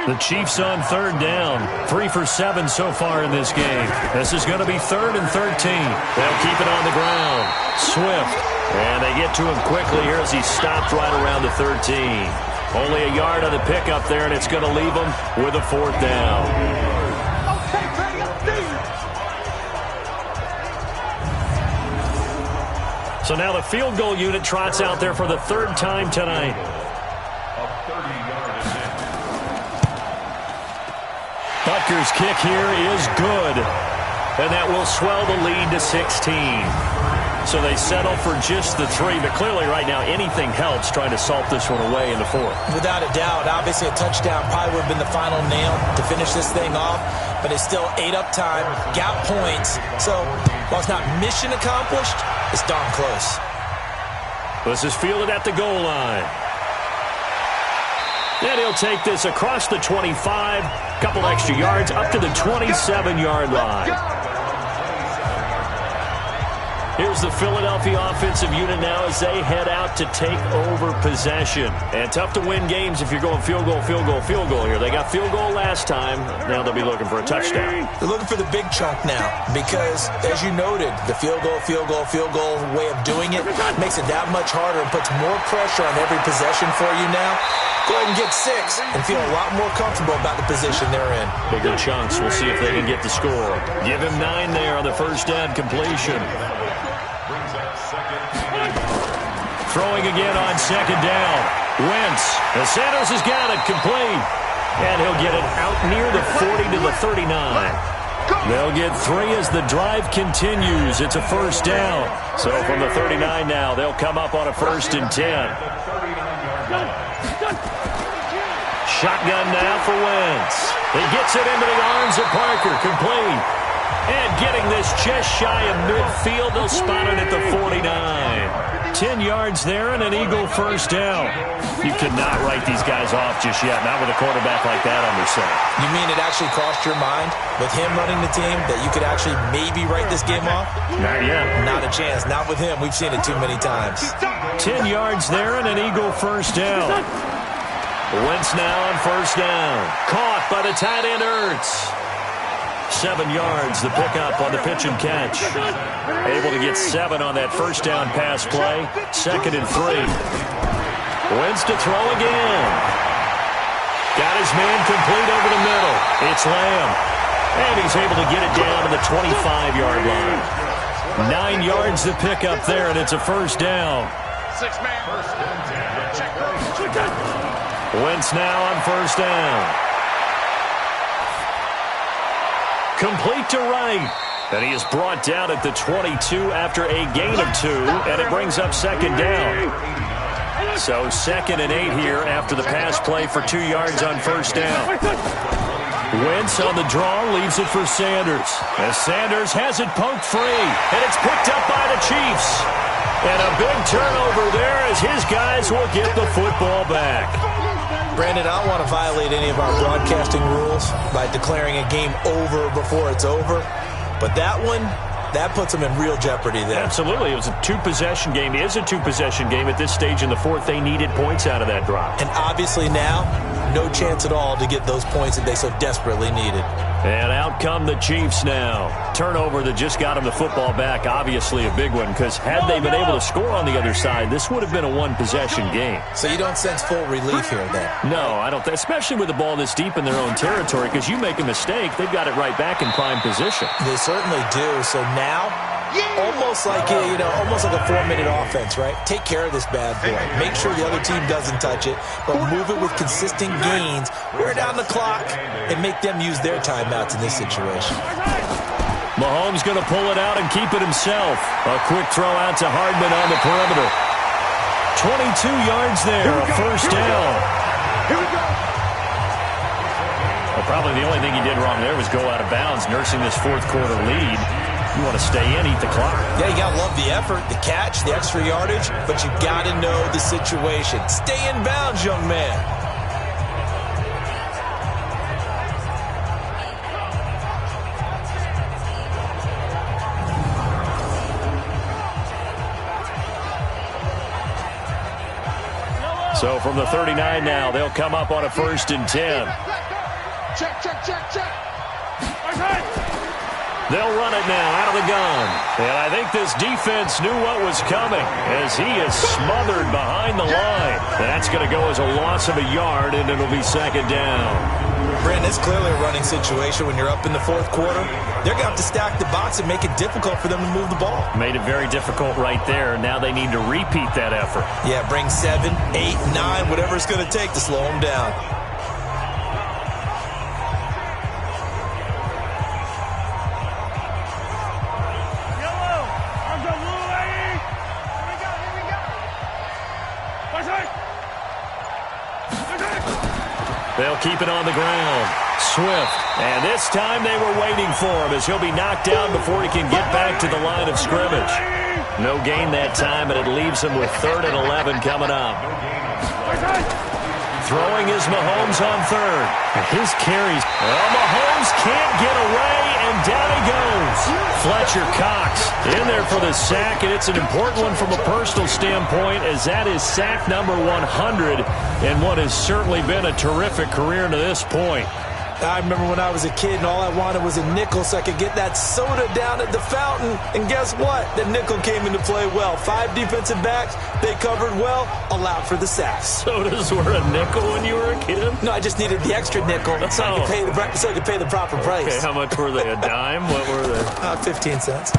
E: The Chiefs on 3rd down. 3 for 7 so far in this game. This is going to be 3rd and 13. They'll keep it on the ground. Swift. And they get to him quickly here as he stopped right around the 13. Only a yard on the pickup there, and it's going to leave him with a 4th down. So now the field goal unit trots out there for the 3rd time tonight. Butker's kick here is good. And that will swell the lead to 16. So they settle for just the 3. But clearly right now anything helps trying to salt this one away in the 4th.
F: Without a doubt. Obviously a touchdown probably would have been the final nail to finish this thing off. But it's still ate up time. Got points. So while it's not mission accomplished, it's darn close.
E: This is fielded at the goal line. And he'll take this across the 25. Couple extra yards up to the 27-yard line. Here's the Philadelphia offensive unit now as they head out to take over possession. And tough to win games if you're going field goal, field goal, field goal here. They got field goal last time. Now they'll be looking for a touchdown.
F: They're looking for the big chunk now because, as you noted, the field goal way of doing it makes it that much harder and puts more pressure on every possession for you now. Go ahead and get 6 and feel a lot more comfortable about the position they're in.
E: Bigger chunks. We'll see if they can get the score. Give him 9 there on the first down completion. Throwing again on second down. Wentz. Santos has got it complete. And he'll get it out near the 40 to the 39. They'll get 3 as the drive continues. It's a first down. So from the 39 now, they'll come up on a 1st and 10. Shotgun now for Wentz. He gets it into the arms of Parker. Complete. And getting this just shy of midfield, they'll spot it at the 49. 10 yards there and an Eagle first down. You cannot write these guys off just yet, not with a quarterback like that under center.
F: You mean it actually crossed your mind with him running the team that you could actually maybe write this game off?
E: Not yet.
F: Not a chance. Not with him. We've seen it too many times.
E: 10 yards there and an Eagle first down. Wentz now on first down. Caught by the tight end Ertz. 7 yards, the pickup on the pitch and catch. Able to get 7 on that first down pass play. 2nd and 3. Wentz to throw again. Got his man complete over the middle. It's Lamb. And he's able to get it down to the 25-yard line. 9 yards the pickup there, and it's a first down.
G: 6-man.
E: Wentz now on first down. Complete to Wright. And he is brought down at the 22 after a gain of 2, and it brings up 2nd down. So 2nd and 8 here after the pass play for 2 yards on first down. Wentz on the draw, leaves it for Sanders. As Sanders has it poked free, and it's picked up by the Chiefs. And a big turnover there as his guys will get the football back.
F: Brandon, I don't want to violate any of our broadcasting rules by declaring a game over before it's over. But that one, that puts them in real jeopardy there.
E: Absolutely. It was a 2-possession game. It is a 2-possession game at this stage in the 4th. They needed points out of that drop.
F: And obviously now, no chance at all to get those points that they so desperately needed.
E: And out come the Chiefs now. Turnover that just got them the football back. Obviously a big one, because had they been able to score on the other side, this would have been a 1-possession game.
F: So you don't sense full relief here then?
E: No, I don't. Especially with the ball this deep in their own territory, because you make a mistake, they've got it right back in prime position.
F: They certainly do. So now, almost like a 4-minute offense, right? Take care of this bad boy. Make sure the other team doesn't touch it, but move it with consistent gains, wear down the clock, and make them use their timeouts in this situation.
E: Mahomes going to pull it out and keep it himself. A quick throw out to Hardman on the perimeter. 22 yards there, a first down.
G: Here we go.
E: Well, probably the only thing he did wrong there was go out of bounds, nursing this 4th quarter lead. You want to stay in, eat the clock.
F: Yeah, you got to love the effort, the catch, the extra yardage, but you got to know the situation. Stay in bounds, young man.
E: So from the 39 now, they'll come up on a 1st and 10.
G: Check.
E: They'll run it now out of the gun. And I think this defense knew what was coming as he is smothered behind the line. That's going to go as a loss of a yard, and it'll be 2nd down.
F: Brandon, it's clearly a running situation when you're up in the 4th quarter. They're going to have to stack the box and make it difficult for them to move the ball.
E: Made it very difficult right there. Now they need to repeat that effort.
F: Yeah, bring 7, 8, 9, whatever it's going to take to slow them down.
E: They'll keep it on the ground. Swift. And this time they were waiting for him as he'll be knocked down before he can get back to the line of scrimmage. No gain that time, and it leaves him with 3rd and 11 coming up. Throwing is Mahomes on 3rd. His carries. Well, Mahomes can't get away, and down he goes. Fletcher Cox in there for the sack, and it's an important one from a personal standpoint, as that is sack number 100 in what has certainly been a terrific career to this point.
F: I remember when I was a kid and all I wanted was a nickel so I could get that soda down at the fountain. And guess what? The nickel came into play well. 5 defensive backs, they covered well, allowed for the sacks.
E: Sodas were a nickel when you were a kid?
F: No, I just needed the extra nickel so I could pay the proper price.
E: Okay, how much were they? A dime? What were they?
F: 15 cents.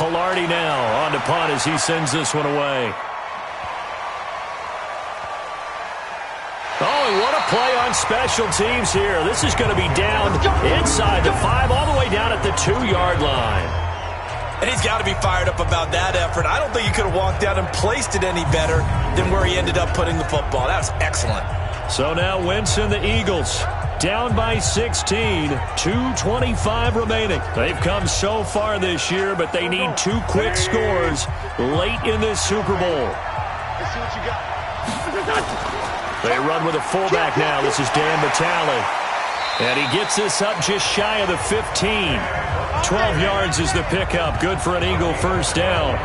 E: Pilardi now on to punt as he sends this one away. Oh, and what a play on special teams here. This is going to be down inside the 5, all the way down at the 2-yard line.
F: And he's got to be fired up about that effort. I don't think he could have walked out and placed it any better than where he ended up putting the football. That was excellent.
E: So now Wentz and the Eagles down by 16, 2:25 remaining. They've come so far this year, but they need 2 quick scores late in this Super Bowl.
G: Let's see what you got.
E: They run with a fullback now. This is Dan Vitale. And he gets this up just shy of the 15. 12 yards is the pickup. Good for an Eagle first down.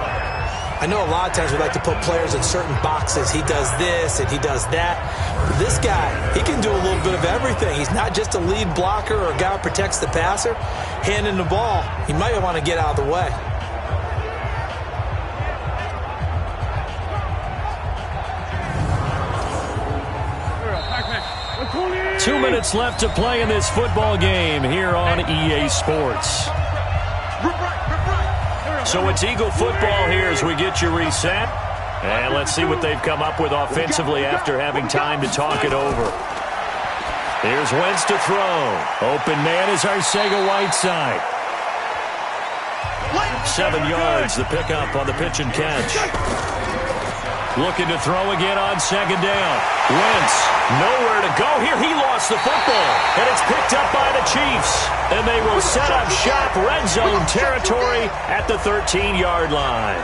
F: I know a lot of times we like to put players in certain boxes. He does this and he does that. This guy, he can do a little bit of everything. He's not just a lead blocker or a guy who protects the passer. Handing the ball, he might want to get out of the way.
E: 2 minutes left to play in this football game here on EA Sports. So it's Eagle football here as we get you reset. And let's see what they've come up with offensively after having time to talk it over. Here's Wentz to throw. Open man is Arcega-Whiteside. 7 yards, the pickup on the pitch and catch. Looking to throw again on second down. Wentz, nowhere to go here. He lost the football, and it's picked up by the Chiefs. And they will set up shop, red zone territory at the 13-yard line.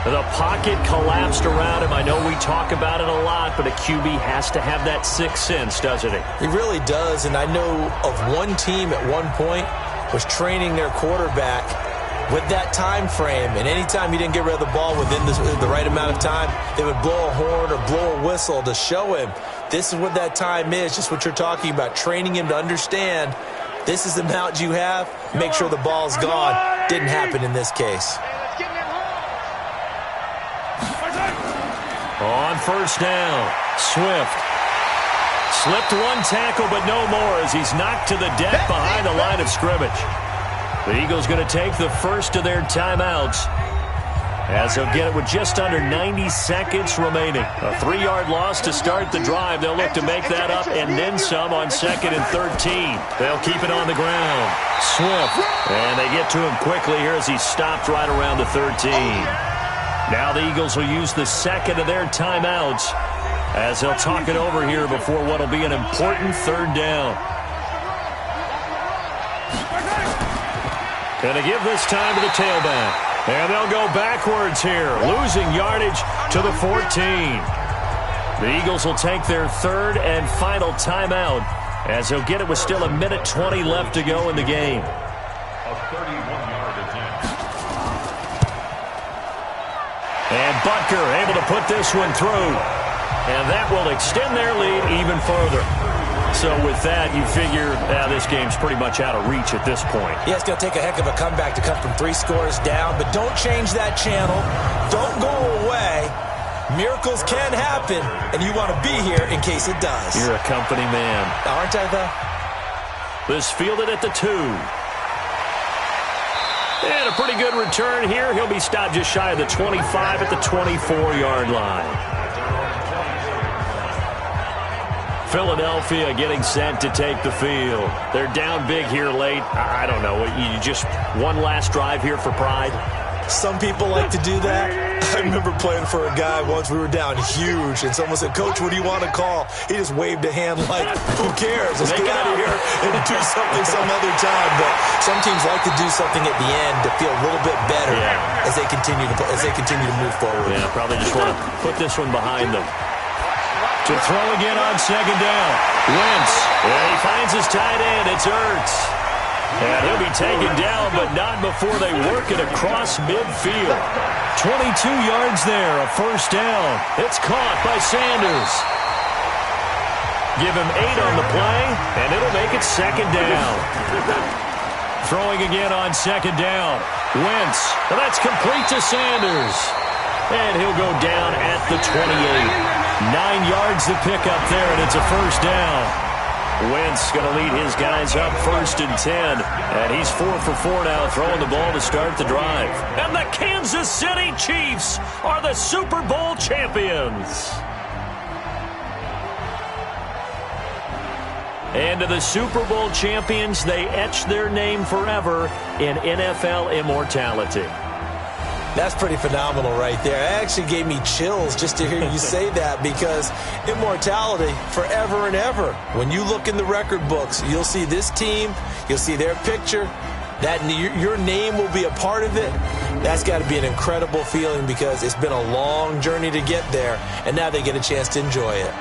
E: The pocket collapsed around him. I know we talk about it a lot, but a QB has to have that sixth sense, doesn't he?
F: He really does, and I know of one team at one point was training their quarterback with that time frame, and anytime he didn't get rid of the ball within the right amount of time, they would blow a horn or blow a whistle to show him this is what that time is, just what you're talking about, training him to understand this is the amount you have, make sure the ball's gone. Didn't happen in this case.
E: On first down, Swift slipped one tackle, but no more as he's knocked to the deck behind the line of scrimmage. The Eagles going to take the first of their timeouts as they'll get it with just under 90 seconds remaining. A 3-yard loss to start the drive. They'll look to make that up and then some on 2nd and 13. They'll keep it on the ground. Swift, and they get to him quickly here as he's stopped right around the 13. Now the Eagles will use the second of their timeouts as they'll talk it over here before what will be an important 3rd down. Going to give this time to the tailback. And they'll go backwards here, losing yardage to the 14. The Eagles will take their 3rd and final timeout as they'll get it with still 1:20 left to go in the game. And Butker able to put this one through. And that will extend their lead even further. So with that, you figure this game's pretty much out of reach at this point.
F: Yeah, it's going to take a heck of a comeback to come from 3 scores down, but don't change that channel. Don't go away. Miracles can happen, and you want to be here in case it does.
E: You're a company man.
F: Aren't I, though?
E: This fielded at the 2. And a pretty good return here. He'll be stopped just shy of the 25 at the 24-yard line. Philadelphia getting set to take the field. They're down big here late. I don't know. You just one last drive here for pride?
F: Some people like to do that. I remember playing for a guy once. We were down huge, and someone said, "Coach, what do you want to call?" He just waved a hand like, "Who cares? Let's get out of here and do something some other time." But some teams like to do something at the end to feel a little bit better as they continue to move forward.
E: Yeah, probably just want to put this one behind them. To throw again on 2nd down. Wentz. Yeah, he finds his tight end. It's Ertz. And he'll be taken down, but not before they work it across midfield. 22 yards there, a first down. It's caught by Sanders. Give him 8 on the play, and it'll make it second down. Throwing again on second down. Wentz, and that's complete to Sanders. And he'll go down at the 28. 9 yards to pick up there, and it's a first down. Wentz going to lead his guys up 1st and 10. And he's 4 for 4 now, throwing the ball to start the drive. And the Kansas City Chiefs are the Super Bowl champions. And to the Super Bowl champions, they etch their name forever in NFL immortality.
F: That's pretty phenomenal right there. It actually gave me chills just to hear you say that, because immortality forever and ever. When you look in the record books, you'll see this team, you'll see their picture, that your name will be a part of it. That's got to be an incredible feeling, because it's been a long journey to get there, and now they get a chance to enjoy it.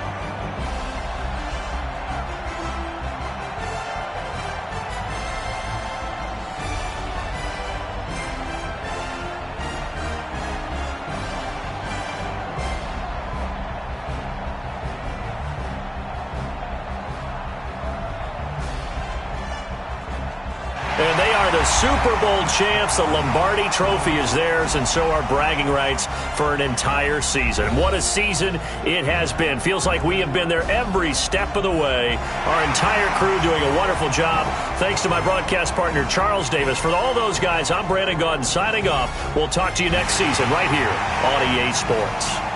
E: And they are the Super Bowl champs. The Lombardi Trophy is theirs, and so are bragging rights for an entire season. What a season it has been. Feels like we have been there every step of the way. Our entire crew doing a wonderful job. Thanks to my broadcast partner, Charles Davis. For all those guys, I'm Brandon Gaudin signing off. We'll talk to you next season right here on EA Sports.